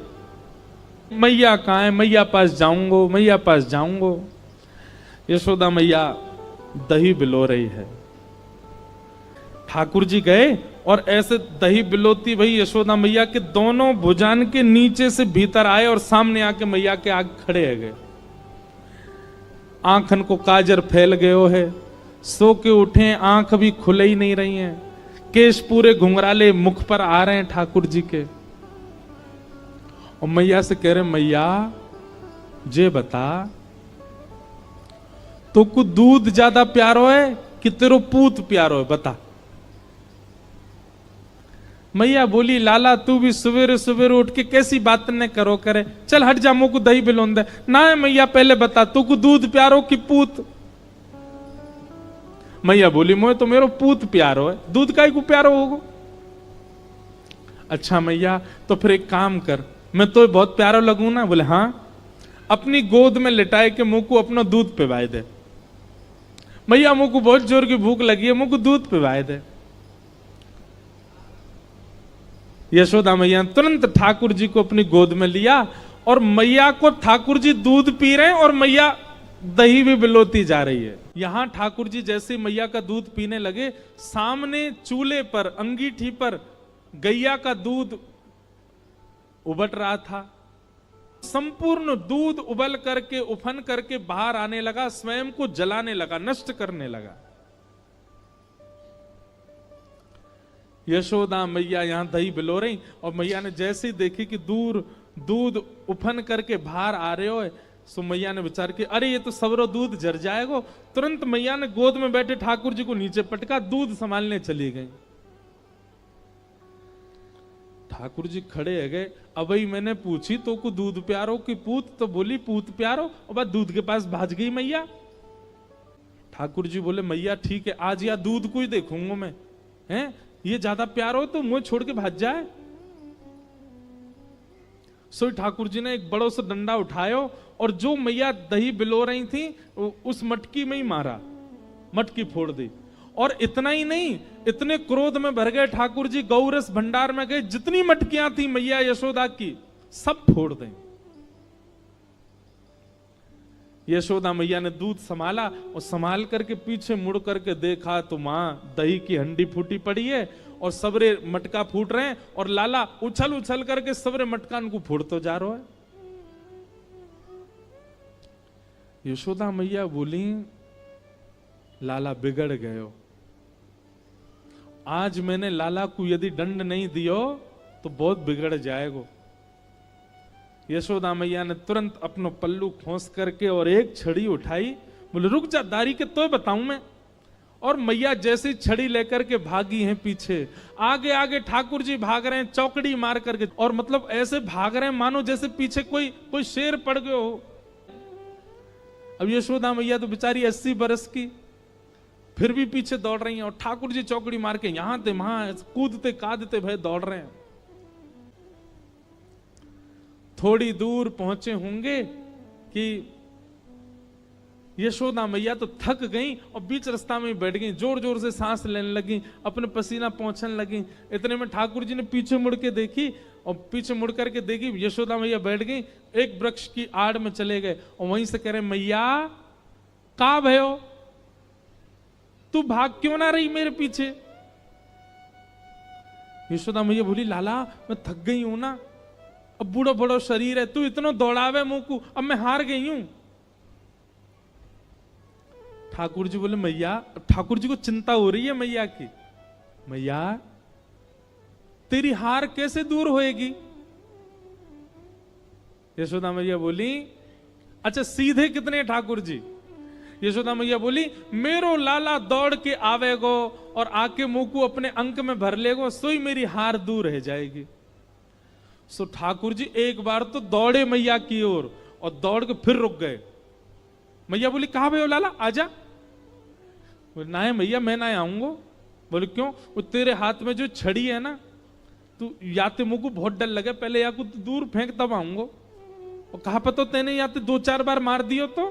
मैया कहाँ है, मैया पास जाऊंगो, मैया पास जाऊंगो। यशोदा मैया दही बिलो रही है। ठाकुर जी गए और ऐसे दही बिलोती भाई यशोदा मैया के दोनों भुजान के नीचे से भीतर आए और सामने आके मैया के आगे खड़े है गए। आंखन को काजर फैल गयो है, सो के उठे, आंख भी खुले ही नहीं रही हैं, केश पूरे घुंघराले मुख पर आ रहे हैं ठाकुर जी के। और मैया से कह रहे, मैया जे बता, तो को दूध ज्यादा प्यारो है कि तेरो पूत प्यारो है, बता। मैया बोली, लाला तू भी सवेरे सवेरे उठ के कैसी बात न करो करे, चल हट जा, मुझको दही बिलोन दे। ना है मैया, पहले बता तू को दूध प्यारो कि पूत। मैया बोली, मोए तो मेरो पूत प्यारो है, दूध काई को प्यारो होगो। अच्छा मैया, तो फिर एक काम कर, मैं तो बहुत प्यारा लगू ना। बोले हाँ, अपनी गोद में लिटाए के मुंह को अपना दूध पिवाए दे। मैया मुंह को बहुत जोर की भूख लगी है, मुंह को दूध पिवाए दे। यशोदा मैया तुरंत ठाकुर जी को अपनी गोद में लिया और मैया को ठाकुर जी दूध पी रहे हैं और मैया दही भी बिलोती जा रही है। यहां ठाकुर जी जैसे मैया का दूध पीने लगे, सामने चूल्हे पर अंगीठी पर गैया का दूध उबल रहा था। संपूर्ण दूध उबल करके उफन करके बाहर आने लगा, स्वयं को जलाने लगा, नष्ट करने लगा। यशोदा मैया यहां दही बिलो रही और मैया ने जैसे ही देखी कि दूध उफन करके बाहर आ रहे हो, सो मैया ने विचार किया, अरे ये तो सबरो दूध जर जाएगा। तुरंत मैया ने गोद में बैठे ठाकुर जी को नीचे पटका, दूध संभालने चली गई। ठाकुर जी खड़े है गए, अब ही मैंने पूछी तो को दूध प्यारो कि पूत, तो बोली पूत प्यारो, और बाद दूध के पास भाज गई मैया। ठाकुर जी बोले, मैया ठीक है, आज या दूध को ही देखूंगा मैं, हैं ये ज्यादा प्यार हो तो मुझे छोड़ के भाज जाए। सो ठाकुर जी ने एक बड़ो सा डंडा उठायो और जो मैया दही बिलो रही थी उस मटकी में ही मारा, मटकी फोड़ दी। और इतना ही नहीं, इतने क्रोध में भर गए ठाकुर जी, गौरस भंडार में गए, जितनी मटकियां थी मैया यशोदा की सब फोड़ दें। यशोदा मैया ने दूध संभाला और संभाल करके पीछे मुड़ करके देखा तो मां दही की हंडी फूटी पड़ी है और सबरे मटका फूट रहे हैं और लाला उछल उछल करके सबरे मटकान को फूटतो जा रहा है। यशोदा मैया बोली, लाला बिगड़ गयो, आज मैंने लाला को यदि दंड नहीं दियो तो बहुत बिगड़ जाएगा। यशोदा मैया ने तुरंत अपनो पल्लू खोस करके और एक छड़ी उठाई, बोले रुक जा दारी के तो बताऊं मैं। और मैया जैसी छड़ी लेकर के भागी हैं पीछे, आगे आगे ठाकुर जी भाग रहे हैं चौकड़ी मार करके, और मतलब ऐसे भाग रहे हैं मानो जैसे पीछे कोई शेर पड़ गयो हो। अब यशोदा मैया तो बेचारी 80 बरस की, फिर भी पीछे दौड़ रही हैं और ठाकुर जी चौकड़ी मार के यहां थे वहां कूदते कादते भय दौड़ रहे हैं। थोड़ी दूर पहुंचे होंगे कि यशोदा मैया तो थक गई और बीच रास्ता में बैठ गई, जोर जोर से सांस लेने लगी, अपने पसीना पहुंचने लगी। इतने में ठाकुर जी ने पीछे मुड़ के देखी और पीछे मुड़ करके देखी यशोदा मैया बैठ गई, एक वृक्ष की आड़ में चले गए और वहीं से कह रहे मैया का भयो, तू भाग क्यों ना रही मेरे पीछे। यशोदा मैया बोली लाला मैं थक गई हूं ना, अब बूढ़ो बड़ो शरीर है, तू इतना दौड़ावे मुंह को, अब मैं हार गई हूं। ठाकुर जी बोले मैया, ठाकुर जी को चिंता हो रही है मैया की, मैया तेरी हार कैसे दूर होएगी। यशोदा मैया बोली अच्छा सीधे कितने ठाकुर जी। यशोदा मैया बोली मेरो लाला दौड़ के आवेगो और आके मुंह को अपने अंक में भर लेगो, सोई मेरी हार दूर रह जाएगी। सो ठाकुर जी एक बार तो दौड़े मैया की ओर और दौड़ के फिर रुक गए। मैया बोली कहा भाई लाला आजा। बोले ना है मैया मैं ना आऊंगा। बोले क्यों। वो तेरे हाथ में जो छड़ी है ना, तू याते मुंह को बहुत डर लगे, पहले या को दूर फेंक तब आऊंगा। और कहा पता तेने याते 2-4 बार मार दियो तो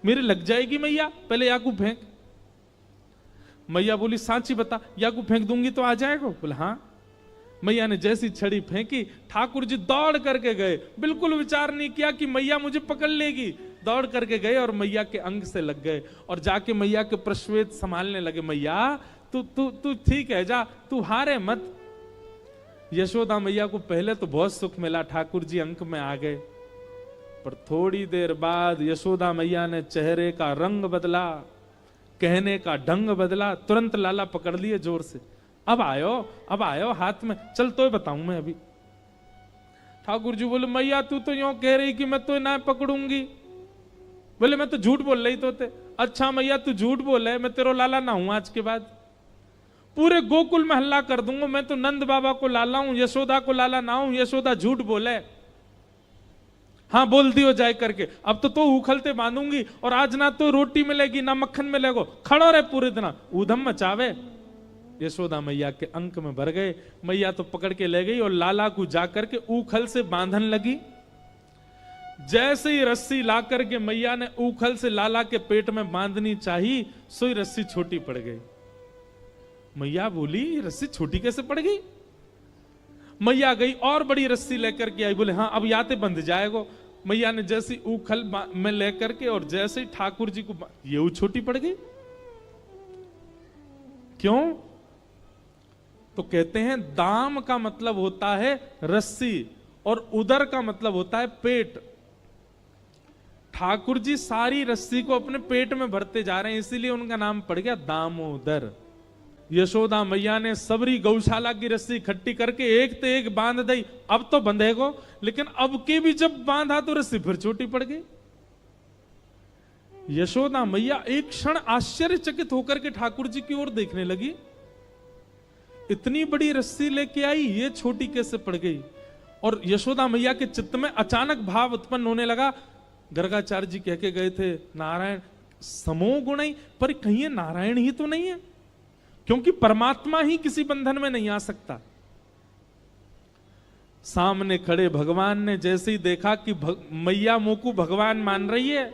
मेरे लग जाएगी मैया, पहले या को फेंक। मैया बोली सांची बता, या को फेंक दूंगी तो आ जाएगा। बोले हाँ। मैया ने जैसी छड़ी फेंकी ठाकुर जी दौड़ करके गए, बिल्कुल विचार नहीं किया कि मैया मुझे पकड़ लेगी, दौड़ करके गए और मैया के अंग से लग गए और जाके मैया के प्रश्वेत संभालने लगे। मैया तू तू तू ठीक है, जा तू हारे मत। यशोदा मैया को पहले तो बहुत सुख मिला, ठाकुर जी अंक में आ गए, पर थोड़ी देर बाद यशोदा मैया ने चेहरे का रंग बदला, कहने का ढंग बदला, तुरंत लाला पकड़ लिए जोर से। अब आयो हाथ में, चल तो बताऊं मैं अभी। ठाकुर जी बोले मैया तू तो यूं कह रही कि मैं तो ना पकड़ूंगी। बोले मैं तो झूठ बोल रही तो थे। अच्छा मैया तू झूठ बोले, मैं तेरो लाला ना हूं आज के बाद, पूरे गोकुल में हल्ला कर दूंगा मैं तो नंद बाबा को लाला हूं, यशोदा को लाला ना हूं। यशोदा झूठ बोले, हाँ बोल दियो जाए करके। अब तो उखलते बांधूंगी और आज ना तो रोटी मिलेगी ना मक्खन मिलेगो, खड़ो रहे पूरे दिन, ऊधम मचावे। यशोदा मैया के अंक में भर गए। मैया तो पकड़ के ले गई और लाला को जाकर के ऊखल से बांधन लगी। जैसे ही रस्सी ला करके मैया ने ऊखल से लाला के पेट में बांधनी चाहिए, सोई रस्सी छोटी पड़ गई। मैया बोली रस्सी छोटी कैसे पड़ गई। मैया गई और बड़ी रस्सी लेकर के आई। बोले हाँ अब याते बंध जाएगो। मैया ने जैसी ऊखल में लेकर के और जैसे ही ठाकुर जी को, ये छोटी पड़ गई। क्यों। तो कहते हैं दाम का मतलब होता है रस्सी और उदर का मतलब होता है पेट। ठाकुर जी सारी रस्सी को अपने पेट में भरते जा रहे हैं, इसीलिए उनका नाम पड़ गया दामोदर। यशोदा मैया ने सबरी गौशाला की रस्सी इकट्ठी करके एक तो एक बांध दी। अब तो बंधेगो, लेकिन अब के भी जब बांधा तो रस्सी फिर छोटी पड़ गई। यशोदा मैया एक क्षण आश्चर्यचकित होकर के ठाकुर जी की ओर देखने लगी। इतनी बड़ी रस्सी लेके आई, ये छोटी कैसे पड़ गई। और यशोदा मैया के चित्त में अचानक भाव उत्पन्न होने लगा। गर्गाचार्य जी कह के गए थे नारायण समो गुण, पर कहीं नारायण ही तो नहीं है, क्योंकि परमात्मा ही किसी बंधन में नहीं आ सकता। सामने खड़े भगवान ने जैसे ही देखा कि मैया मुंह को भगवान मान रही है,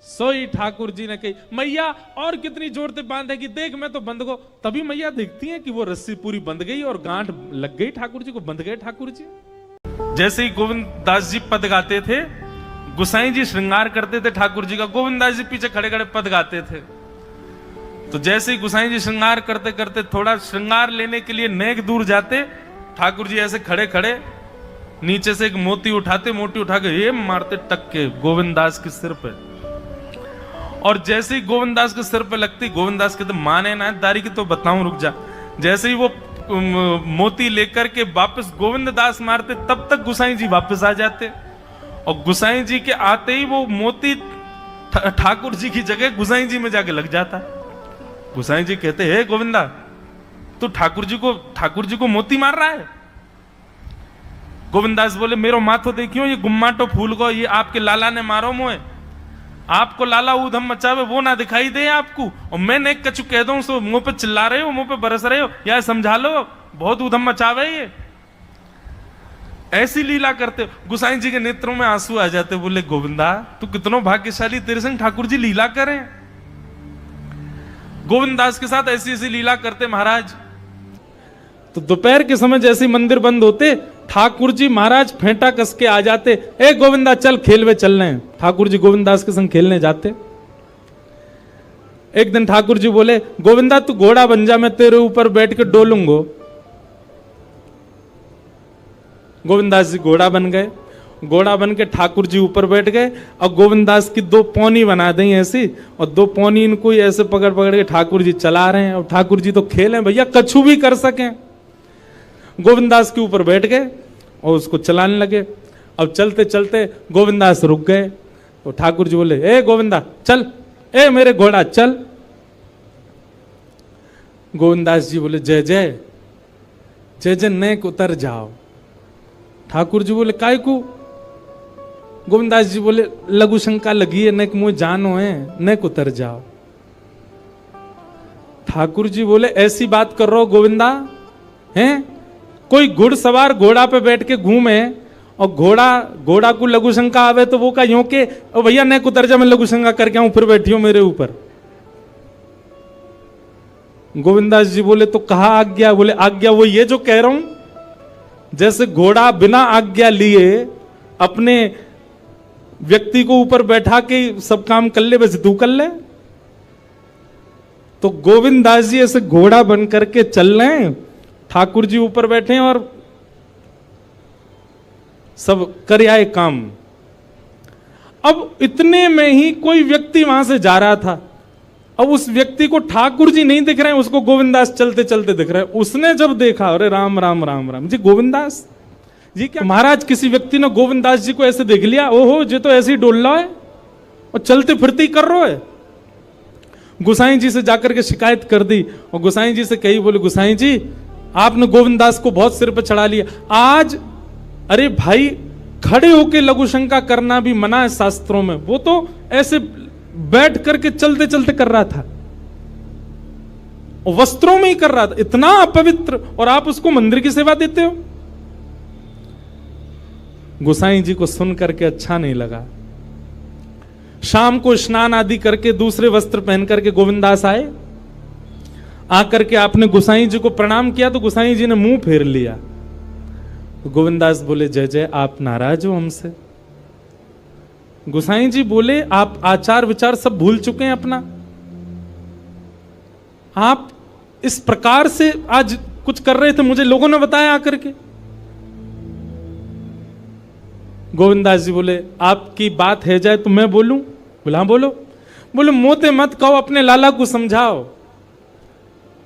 सोई ठाकुर जी ने कही मैया और कितनी जोर से बांधेगी, देख मैं तो बंध गो। तभी मैया देखती है कि वो रस्सी पूरी बंध गई और गांठ लग गई ठाकुर जी को, बंध गए ठाकुर जी। जैसे ही गोविंद दास जी पद गाते थे, गुसाई जी श्रृंगार करते थे ठाकुर जी का, गोविंद दास जी पीछे खड़े खड़े पद गाते थे। तो जैसे ही गुसाई जी श्रृंगार करते करते थोड़ा श्रृंगार लेने के लिए नेक दूर जाते, ठाकुर जी ऐसे खड़े खड़े नीचे से एक मोती उठाते, मोती उठा के ये मारते टक के गोविंद दास के सिर पे। और जैसे ही गोविंद दास के सिर पे लगती, गोविंद दास कहते माने ना दारी की तो बताऊं रुक जा। जैसे ही वो मोती लेकर के वापस गोविंद दास मारते, तब तक गुसाई जी वापस आ जाते। और गुसाई जी के आते ही वो मोती ठाकुर जी की जगह गुसाई जी में जाके लग जाता। गुसाई जी कहते हे गोविंदा तू ठाकुर जी को मोती मार रहा है। गोविंदास बोले मेरो माथो देखियो, ये गुम्माटो फूल को ये आपके लाला ने मारो मोए। आपको लाला ऊधम मचावे वो ना दिखाई दे आपको, और मैं नेक कछु कह दूं सो मुंह पे चिल्ला रहे हो, मुंह पे बरस रहे हो, या समझा लो बहुत ऊधम मचावे ये। ऐसी लीला करते हो। गोसाई जी के नेत्रों में आंसू आ जाते, बोले गोविंदा तू कितना भाग्यशाली, तेरे संग ठाकुर जी लीला करें। गोविंद दास के साथ ऐसी ऐसी लीला करते महाराज। तो दोपहर के समय जैसे मंदिर बंद होते, ठाकुर जी महाराज फेंटा कस के आ जाते, ए गोविंदा चल खेलवे चल रहे हैं। ठाकुर जी गोविंद दास के संग खेलने जाते। एक दिन ठाकुर जी बोले, गोविंदा तू घोड़ा बन जा, मैं तेरे ऊपर बैठ के डोलूंगो। गोविंदास जी घोड़ा बन गए। घोड़ा बन के ठाकुर जी ऊपर बैठ गए और गोविंदास की दो पौनी बना दी ऐसी, और दो पौनी इनको ही ऐसे पकड़ पकड़ के ठाकुर जी चला रहे हैं। और ठाकुर जी तो खेले भैया, कछु भी कर सकें। गोविंदास के ऊपर बैठ गए और उसको चलाने लगे। अब चलते चलते गोविंदास रुक गए। तो ठाकुर जी बोले, ए गोविंदा चल, ए मेरे घोड़ा चल। गोविंदास जी बोले, जय जय जय जय, नेक उतर जाओ। ठाकुर जी बोले, काय को? गोविंदास जी बोले, लघु शंका लगी है, नेक मुझे जानो है, नेक उतर जाओ। ठाकुर जी बोले, ऐसी बात कर रहे हो गोविंदा हैं? कोई घुड़सवार घोड़ा पे बैठ के घूमे और घोड़ा को लघु शंका आवे तो वो का यूं के, ओ भैया नेक उतर जा, मैं लघु शंका करके आऊं, फिर बैठियो मेरे ऊपर। गोविंदास जी बोले, तो कहा आज्ञा? बोले, आज्ञा वो ये जो कह रहा हूं, जैसे घोड़ा बिना आज्ञा लिए अपने व्यक्ति को ऊपर बैठा के सब काम कर ले, वैसे तू कर ले। तो गोविंदास जी ऐसे घोड़ा बन करके चल रहे हैं, ठाकुर जी ऊपर बैठे हैं और सब कर आए काम। अब इतने में ही कोई व्यक्ति वहां से जा रहा था। अब उस व्यक्ति को ठाकुर जी नहीं दिख रहे हैं, उसको गोविंदास चलते चलते दिख रहे हैं। उसने जब देखा, अरे राम राम राम राम जी, गोविंदास जी क्या? महाराज किसी व्यक्ति ने गोविंदास जी को ऐसे देख लिया, ओहो जी तो ऐसे ही डोल रहा है और चलते फिरते ही कर रहा है। गोसाई जी से जाकर के शिकायत कर दी और गोसाई जी से कही, बोले गोसाई जी आपने गोविंदास को बहुत सिर पर चढ़ा लिया आज। अरे भाई, खड़े होके लघु शंका करना भी मना है शास्त्रों में, वो तो ऐसे बैठ करके चलते चलते कर रहा था, वस्त्रों में ही कर रहा था, इतना अपवित्र, और आप उसको मंदिर की सेवा देते हो। गोसाई जी को सुन करके अच्छा नहीं लगा। शाम को स्नान आदि करके दूसरे वस्त्र पहन करके गोविंदास आए। आकर के आपने गोसाई जी को प्रणाम किया तो गोसाई जी ने मुंह फेर लिया। तो गोविंदास बोले, जय जय, आप नाराज हो हमसे? गोसाई जी बोले, आप आचार विचार सब भूल चुके हैं अपना। आप इस प्रकार से आज कुछ कर रहे थे, मुझे लोगों ने बताया आकर के। गोविंदास जी बोले, आपकी बात है जाए तो मैं बोलूं? बोला हाँ बोलो। बोले, मोते मत कहो, अपने लाला को समझाओ।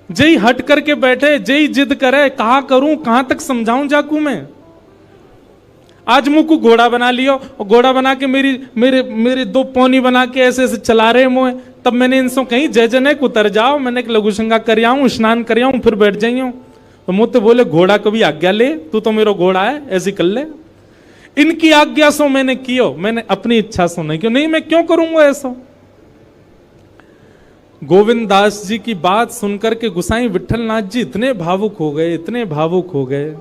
जय हट करके बैठे, जय जिद करे, कहा करूं, कहां तक समझाऊं जाकू मैं? आज मुंह को घोड़ा बना लियो और घोड़ा बना के मेरे दो पौनी बना के ऐसे ऐसे चला रहे मुंह। तब मैंने इनसे कहीं जय जय नेक उतर जाओ, मैंने एक लघु शंका कर आऊं, स्नान कर आऊं, फिर बैठ जाइयो। तो मुझे बोले, घोड़ा कभी आज्ञा ले, तू तो मेरा घोड़ा है, ऐसी कर ले। इनकी आज्ञा सो मैंने कियो, मैंने अपनी इच्छा सो नहीं कियो। नहीं, मैं क्यों करूंगा ऐसा? गोविंद दास जी की बात सुनकर के गोसाई विठलनाथ जी इतने भावुक हो गए, इतने भावुक हो गए।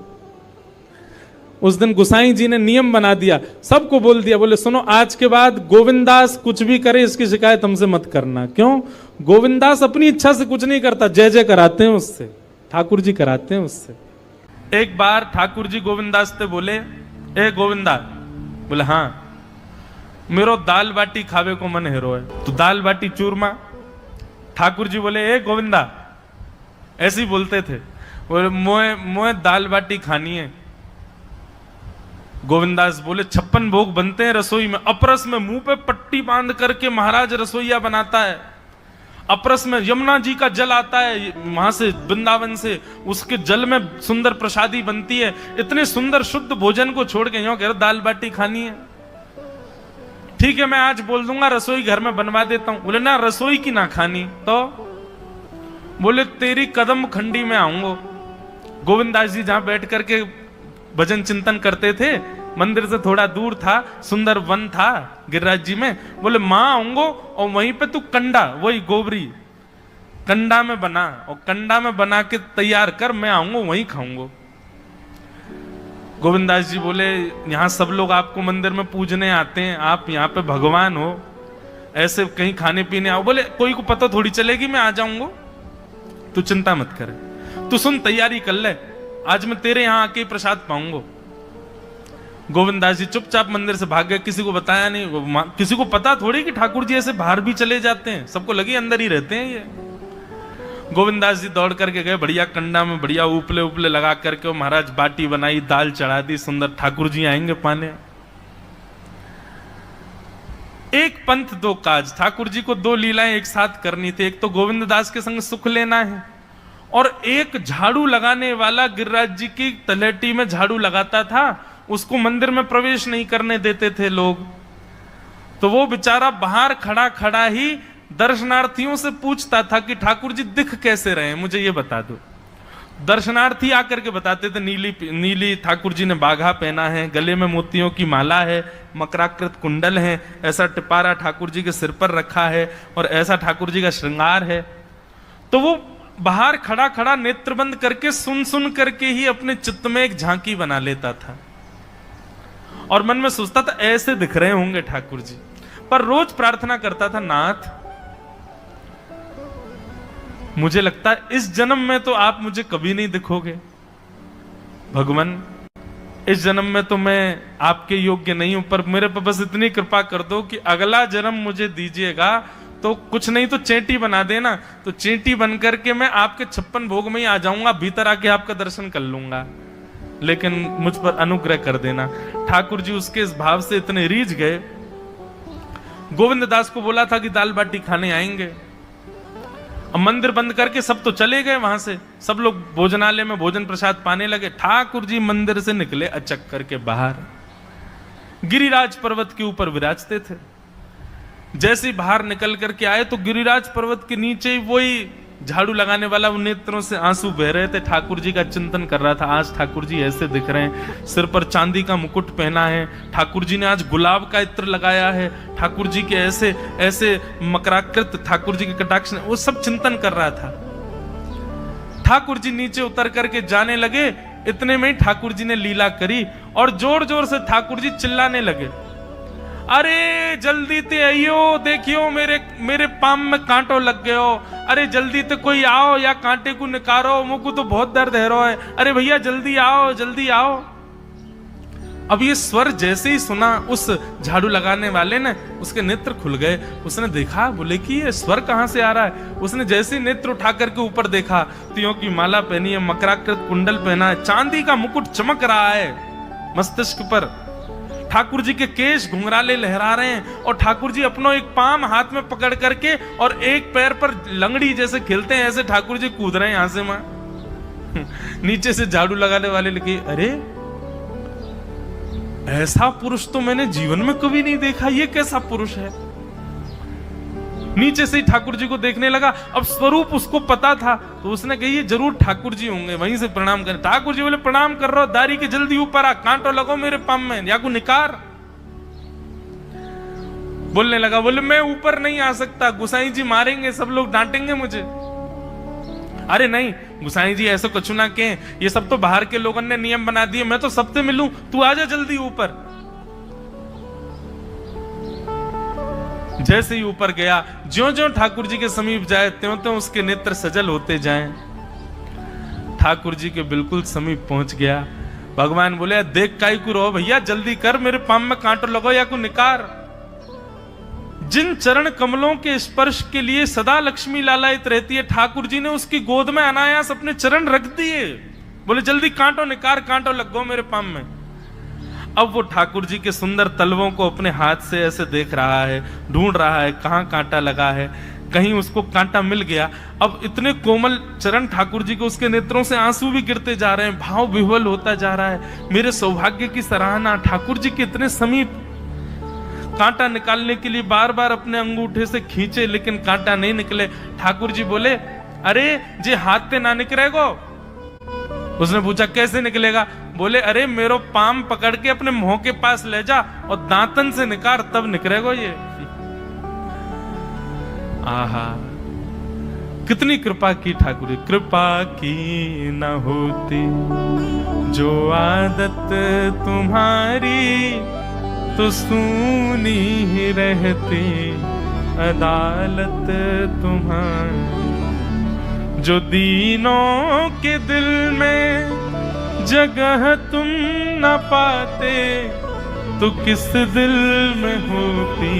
उस दिन गोसाई जी ने नियम बना दिया, सबको बोल दिया, बोले सुनो, आज के बाद गोविंदास कुछ भी करे इसकी शिकायत हमसे मत करना। क्यों? गोविंदास अपनी इच्छा से कुछ नहीं करता, जय जय कराते हैं उससे, ठाकुर जी कराते हैं उससे। एक बार ठाकुर जी गोविंदास से बोले, ए गोविंदा। बोले, हाँ, मेरो दाल बाटी खावे को मन हेरो है, तो दाल बाटी चूरमा। ठाकुर जी बोले, ए गोविंदा, ऐसे ही बोलते थे, बोले मोए दाल बाटी खानी है। गोविंदास बोले, 56 भोग बनते हैं रसोई में, अपरस में मुंह पे पट्टी बांध करके महाराज रसोईया बनाता है। अपरस में यमुना जी का जल आता है वहां से, वृंदावन से, उसके जल में सुंदर प्रसादी बनती है। इतने सुंदर शुद्ध भोजन को छोड़ के यूं कह रहे दाल बाटी खानी है। ठीक है, मैं आज बोल दूंगा रसोई घर में बनवा देता हूं। बोले, ना रसोई की ना खानी तो? बोले, तेरी कदम खंडी में आऊंगा। गोविंदास जी जहां बैठ करके भजन चिंतन करते थे, मंदिर से थोड़ा दूर था, सुंदर वन था गिरिराज जी में। बोले, मां आऊंगो और वहीं पे तू कंडा, वही गोबरी कंडा में बना, और कंडा में बना के तैयार कर, मैं आऊंगा वहीं खाऊंगा। गोविंदास जी बोले यहाँ सब लोग आपको मंदिर में पूजने आते हैं, आप यहाँ पे भगवान हो, ऐसे कहीं खाने पीने आओ। बोले कोई को पता थोड़ी चलेगी, मैं आ जाऊंगा, तू चिंता मत करे, तू सुन तैयारी कर ले, आज मैं तेरे यहाँ आके प्रसाद पाऊंगा। गोविंदास जी चुपचाप मंदिर से भाग गए, किसी को बताया नहीं। किसी को पता थोड़ी कि ठाकुर जी ऐसे बाहर भी चले जाते हैं, सबको लगी अंदर ही रहते हैं ये। गोविंदास जी दौड़ करके गए, बढ़िया कंडा में बढ़िया उपले उपले लगा करके, महाराज बाटी बनाई, दाल चढ़ा दी, सुंदर, ठाकुर जी आएंगे पाने। एक पंथ दो काज, ठाकुर जी को दो लीलाएं एक साथ करनी थी। एक तो गोविंद दास के संग सुख लेना है, और एक झाड़ू लगाने वाला गिरिराज जी की तलहटी में झाड़ू लगाता था, उसको मंदिर में प्रवेश नहीं करने देते थे लोग। तो वो बेचारा बाहर खड़ा खड़ा ही दर्शनार्थियों से पूछता था कि ठाकुर जी दिख कैसे रहे हैं, मुझे ये बता दो। दर्शनार्थी आकर के बताते थे, नीली ठाकुर जी ने बाघा पहना है, गले में मोतियों की माला है, मकराकृत कुंडल है, ऐसा टिपारा ठाकुर जी के सिर पर रखा है, और ऐसा ठाकुर जी का श्रृंगार है। तो वो बाहर खड़ा खड़ा नेत्र बंद करके सुन सुन करके ही अपने चित्त में एक झांकी बना लेता था, और मन में सोचता था ऐसे दिख रहे होंगे ठाकुर जी। पर रोज प्रार्थना करता था, नाथ मुझे लगता है इस जन्म में तो आप मुझे कभी नहीं दिखोगे, भगवान इस जन्म में तो मैं आपके योग्य नहीं हूं, पर मेरे पर बस इतनी कृपा कर दो कि अगला जन्म मुझे दीजिएगा, तो कुछ नहीं तो चेंटी बना देना, तो चेंटी बन करके मैं आपके 56 भोग में ही आ जाऊंगा, भीतर आके आपका दर्शन कर लूंगा, लेकिन मुझ पर अनुग्रह कर देना। ठाकुर जी उसके इस भाव से इतने रीझ गए। गोविंद दास को बोला था कि दाल बाटी खाने आएंगे, अब मंदिर बंद करके सब तो चले गए वहां से, सब लोग भोजनालय में भोजन प्रसाद पाने लगे। ठाकुर जी मंदिर से निकले अचक करके बाहर, गिरिराज पर्वत के ऊपर विराजते थे। जैसे ही बाहर निकल करके आए तो गिरिराज पर्वत के नीचे ही वही झाड़ू लगाने वाला, वो नेत्रों से आंसू बह रहे थे, ठाकुर जी का चिंतन कर रहा था। आज ठाकुर जी ऐसे दिख रहे हैं, सिर पर चांदी का मुकुट पहना है, ठाकुर जी ने आज गुलाब का इत्र लगाया है, ठाकुर जी के ऐसे ऐसे मकराकृत ठाकुर जी के कटाक्ष, वो सब चिंतन कर रहा था। ठाकुर जी नीचे उतर करके जाने लगे, इतने में ही ठाकुर जी ने लीला करी और जोर जोर से ठाकुर जी चिल्लाने लगे, अरे जल्दी ते आइयो, देखियो मेरे पाम में कांटो लग गयो, अरे जल्दी ते कोई आओ या कांटे को निकारो, मुझको तो बहुत दर्द है रो है, अरे भैया जल्दी आओ जल्दी आओ। अब ये स्वर जैसे ही सुना उस झाड़ू लगाने वाले ने, उसके नेत्र खुल गए, उसने देखा, बोले कि ये स्वर कहां से आ रहा है। उसने जैसे ही नेत्र उठा करके ऊपर देखा, तियों की माला पहनी है, मकराकृत कुंडल पहना है, चांदी का मुकुट चमक रहा है मस्तिष्क पर, ठाकुर जी के केश घुंघराले लहरा रहे हैं, और ठाकुर जी अपनो एक पाम हाथ में पकड़ करके और एक पैर पर लंगड़ी जैसे खेलते हैं, ऐसे ठाकुर जी कूद रहे हैं यहां से वहां। नीचे से झाड़ू लगाने वाले लिखे, अरे ऐसा पुरुष तो मैंने जीवन में कभी नहीं देखा, ये कैसा पुरुष है। नीचे से ही ठाकुर जी को देखने लगा, अब स्वरूप उसको पता था, तो उसने कही ये जरूर ठाकुर जी होंगे, वहीं से प्रणाम करें। ठाकुर जी बोले प्रणाम कर रहा हूं, दारी के जल्दी ऊपर आ, कांटो लगो मेरे पाम में, या को निकार। बोलने लगा, बोले मैं ऊपर नहीं आ सकता, गुसाई जी मारेंगे, सब लोग डांटेंगे मुझे। अरे नहीं गुसाई जी ऐसा कुछ ना कहें, ये सब तो बाहर के लोगों ने नियम बना दिए, मैं तो सबसे मिलूं, तू आजा जल्दी ऊपर। जैसे ही ऊपर गया, ज्यों ज्यों ठाकुर जी के समीप जाए त्यों त्यों उसके नेत्र सजल होते जाएं। ठाकुर जी के बिल्कुल समीप पहुंच गया। भगवान बोले, देख काई को रो भैया, जल्दी कर, मेरे पाम में कांटो लगो या को निकार। जिन चरण कमलों के स्पर्श के लिए सदा लक्ष्मी लालायित रहती है, ठाकुर जी ने उसकी गोद में अनायास अपने चरण रख दिए। बोले जल्दी कांटो निकार, कांटो लगो मेरे पाम में। अब वो ठाकुर जी के सुंदर तलवों को अपने हाथ से ऐसे देख रहा है, ढूंढ रहा है कहां कांटा लगा है, कहीं उसको कांटा मिल गया। अब इतने कोमल चरण ठाकुर जी को, उसके नेत्रों से आंसू भी गिरते जा रहे हैं, भाव विह्वल होता जा रहा है। मेरे सौभाग्य की सराहना, ठाकुर जी के इतने समीप। कांटा निकालने के लिए बार बार अपने अंगूठे से खींचे, लेकिन कांटा नहीं निकले। ठाकुर जी बोले, अरे जे हाथ पे ना निकलेगो। उसने पूछा कैसे निकलेगा? बोले अरे मेरो पाम पकड़ के अपने मुंह के पास ले जा और दांतन से निकाल, तब निकलेगा ये। आहा, कितनी कृपा की ठाकुर, कृपा की न होती जो आदत तुम्हारी तो सूनी ही रहती अदालत तुम्हारी। जो दीनों के दिल में जगह तुम न पाते तो किस दिल में होती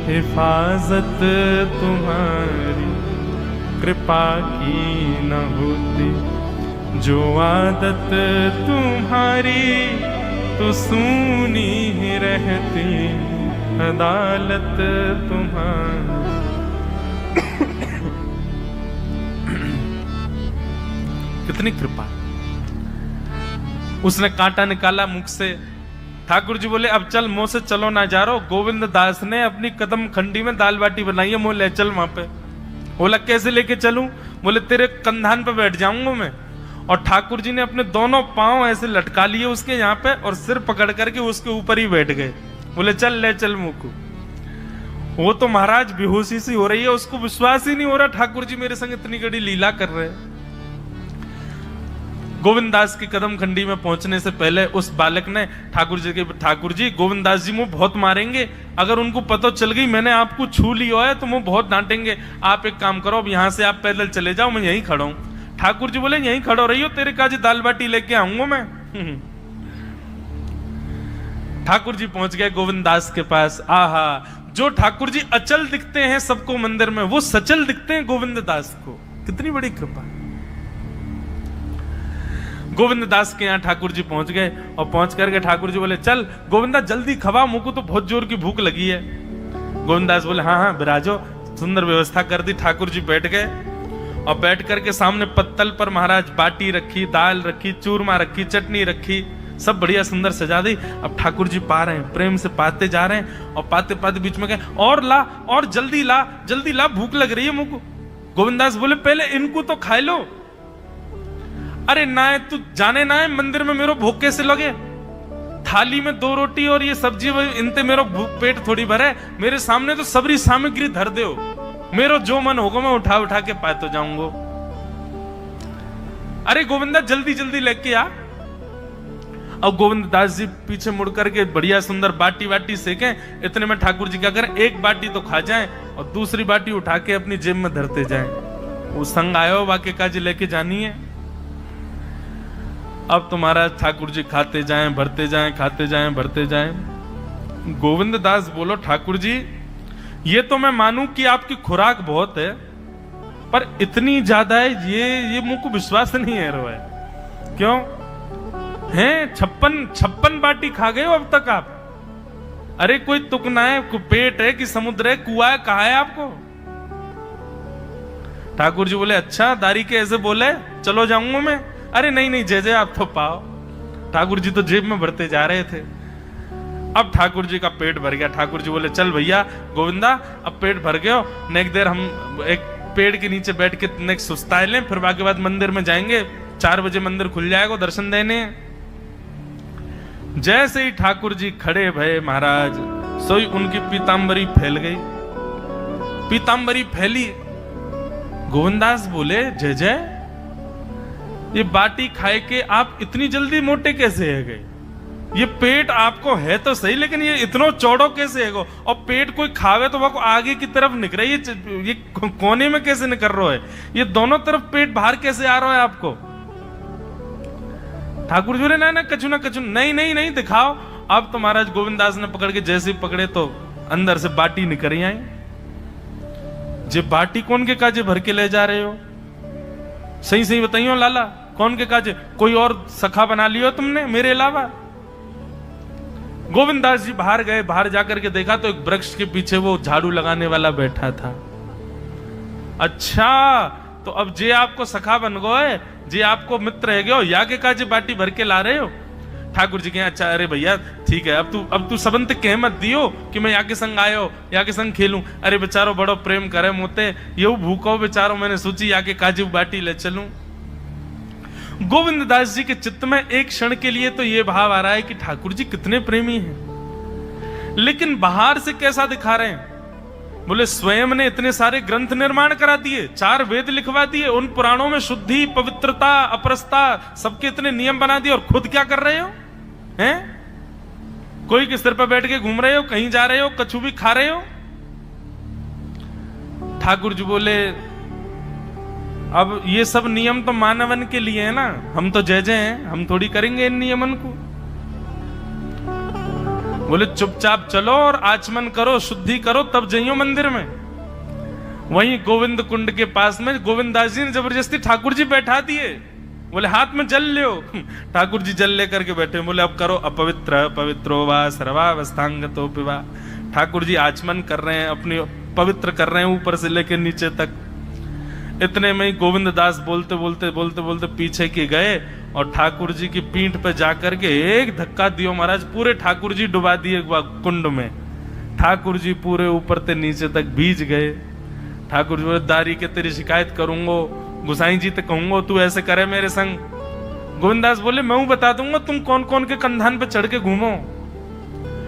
हिफाजत तुम्हारी। कृपा की न होती जो आदत तुम्हारी तो सूनी ही रहती अदालत तुम्हारी। कितनी कृपा। उसने कांटा निकाला मुख से। ठाकुर जी बोले अब चल, मुंह से चलो ना जा रहा। गोविंद दास ने अपनी कदम खंडी में दाल बाटी बनाई है, मुंह ले चल वहां पे। बोला कैसे लेके चलूं? बोले तेरे कंधान पे बैठ जाऊंगा मैं। और ठाकुर जी ने अपने दोनों पांव ऐसे लटका लिए उसके यहाँ पे और सिर पकड़ करके उसके ऊपर ही बैठ गए। बोले चल ले चल मुंह को। वो तो महाराज बेहोशी सी हो रही है, उसको विश्वास ही नहीं हो रहा ठाकुर जी मेरे संग इतनी बड़ी लीला कर रहे हैं। गोविंद दास की कदम खंडी में पहुंचने से पहले उस बालक ने ठाकुर जी गोविंद दास जी मुझे बहुत मारेंगे, अगर उनको पता चल गई मैंने आपको छू लिया है तो मुझे बहुत डांटेंगे। आप एक काम करो, अब यहां से आप पैदल चले जाओ, मैं यहीं खड़ा हूं। ठाकुर जी बोले यहीं खड़ो रही हो, तेरे काजी दाल बाटी लेके आऊंगा मैं। ठाकुर जी पहुंच गए गोविंद दास के पास। आहा, जो ठाकुर जी अचल दिखते हैं सबको मंदिर में, वो सचल दिखते हैं गोविंद दास को। कितनी बड़ी कृपा। गोविंद दास के यहाँ ठाकुर जी पहुंच गए और पहुंच करके ठाकुर जी बोले चल गोविंदा जल्दी खवा, मुझको तो बहुत जोर की भूख लगी है। गोविंद दास बोले हाँ हाँ विराजो। सुंदर व्यवस्था कर दी। ठाकुर जी बैठ गए और बैठ करके सामने पत्तल पर महाराज बाटी रखी, दाल रखी, चूरमा रखी, चटनी रखी, सब बढ़िया सुंदर सजा दी। अब ठाकुर जी पा रहे हैं, प्रेम से पाते जा रहे हैं और पाते पाते बीच में कहे और ला, और जल्दी ला, भूख लग रही है मुझको। गोविंद दास बोले पहले इनको तो खा लो। अरे ना है तू जाने ना है मंदिर में मेरो भूख कैसे लगे? थाली में 2 रोटी और ये सब्जी, इनते मेरो पेट थोड़ी भरे। मेरे सामने तो सबरी सामग्री धर दो, मेरो जो मन होगा मैं उठा उठा के पाते जाऊंगा। अरे गोविंदा जल्दी जल्दी लेके आ। अब गोविंद दास जी पीछे मुड़ करके बढ़िया सुंदर बाटी वाटी सेके। इतने में ठाकुर जी क्या करें, एक बाटी तो खा जाएं और दूसरी बाटी उठा के अपनी जेब में धरते जाएं। वो संग आयो वाक्य काजी लेके जानी है। अब तुम्हारा ठाकुर जी खाते जाएं, भरते जाएं, खाते जाएं, भरते जाएं। गोविंद दास बोलो ठाकुर जी ये तो मैं मानूं कि आपकी खुराक बहुत है, पर इतनी ज्यादा है ये मुझको विश्वास नहीं है रहा है। क्यों हैं? 56 बाटी खा गए हो अब तक आप। अरे कोई तुकना है, कोई पेट है कि समुद्र है, कुआ है, कहा है आपको? ठाकुर जी बोले अच्छा दारी के ऐसे बोले, चलो जाऊंगा मैं। अरे नहीं जय आप तो पाओ। ठाकुर जी तो जेब में भरते जा रहे थे। अब ठाकुर जी का पेट भर गया। ठाकुर जी बोले चल भैया गोविंदा अब पेट भर गया, नेक देर हम एक पेड़ के नीचे बैठ के नेक सुस्ताए लें, फिर बाकी बाद मंदिर में जाएंगे। 4 बजे मंदिर खुल जाएगा, दर्शन देने। जैसे ही ठाकुर जी खड़े भये महाराज, सोई उनकी पीतांबरी फैल गई। पीतांबरी फैली। गोविंदास बोले जय ये बाटी खाए के आप इतनी जल्दी मोटे कैसे है गए? ये पेट आपको है तो सही, लेकिन ये इतना चौड़ो कैसे है गो? और पेट कोई खावे तो वो आगे की तरफ निकल रही है, ये कोने में कैसे निकल रहा है? ये दोनों तरफ पेट बाहर कैसे आ रहा है आपको? ठाकुर जी बोले ना कछु नहीं दिखाओ। अब तो महाराज गोविंद दास ने पकड़ के जैसे ही पकड़े तो अंदर से बाटी निकल आई। जे बाटी कौन के काजे भर के ले जा रहे हो? सही बताइयो लाला, कौन के काजे? कोई और सखा बना लियो तुमने मेरे अलावा? गोविंद दास जी बाहर गए। बाहर जाकर के देखा तो एक वृक्ष के पीछे वो झाड़ू लगाने वाला बैठा था। अच्छा तो अब जे आपको सखा बन गए, जे आपको मित्र है गयो, या के काजे बाटी भर के ला रहे हो? ठाकुर जी के अच्छा अरे भैया ठीक है, अब तू सबंत कह मत दियो कि मैं यहाँ के संग आयो, यहाँ के संग खेलूं। अरे बेचारो बड़ो प्रेम करे मोते, ये भूखो बेचारो, मैंने सोची यहाँ के काजी बाटी ले चलूं। गोविंद दास जी के चित्त में एक क्षण के लिए तो ये भाव आ रहा है कि ठाकुर जी कितने प्रेमी हैं, लेकिन बाहर से कैसा दिखा रहे हैं बोले स्वयं ने इतने सारे ग्रंथ निर्माण करा दिए, 4 वेद लिखवा दिए, उन पुराणों में शुद्धि, पवित्रता, अपरसता सबके इतने नियम बना दिए, और खुद क्या कर रहे हो? हैं? कोई के सिर पर बैठ के घूम रहे हो, कहीं जा रहे हो, कछु भी खा रहे हो। ठाकुर जी बोले अब ये सब नियम तो मानवन के लिए है ना, हम तो जय जय हैं, हम थोड़ी करेंगे इन नियमन को। बोले चुपचाप चलो और आचमन करो, शुद्धि करो, तब जाइयो मंदिर में। वहीं गोविंद कुंड के पास में गोविंदास जी ने जबरदस्ती ठाकुर जी बैठा दिए। बोले हाथ में जल लो। ठाकुर जी जल लेकर के बैठे। बोले अब करो अपवित्र पवित्रो वा सर्वावस्थांगतो पिवा। ठाकुर जी आचमन कर रहे हैं, अपनी पवित्र कर रहे हैं ऊपर से लेकर नीचे तक। इतने में ही गोविंद दास बोलते बोलते बोलते बोलते पीछे के गए और ठाकुर जी की पीठ पे जाकर के एक धक्का दियो महाराज, पूरे ठाकुर जी डुबा दिए कुंड में। ठाकुर जी पूरे ऊपर से नीचे तक भीज गए। ठाकुर जी बोले दारी के तेरी शिकायत करूंगो, गुसाई जी तो कहूंगो तू ऐसे करे मेरे संग। गोविंदास बोले मैं हूं बता दूंगा तुम कौन कौन के कंधान पे चढ़ के घूमो।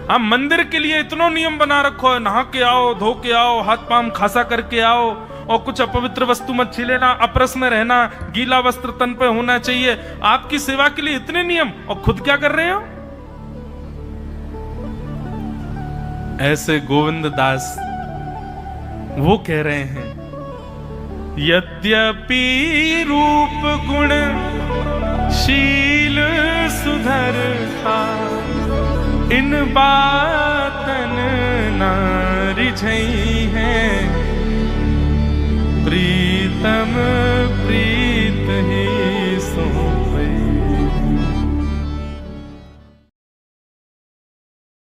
आप मंदिर के लिए इतना नियम बना रखो है, नहा के आओ, धो के आओ, हाथ पांव खासा करके आओ, और कुछ अपवित्र वस्तु मत छीलेना, अपरस में रहना, गीला वस्त्र तन पे होना चाहिए। आपकी सेवा के लिए इतने नियम, और खुद क्या कर रहे हो? ऐसे गोविंद दास वो कह रहे हैं यद्यपि रूप गुण शील सुधरता, इन बातन न रिझई है, प्रीतम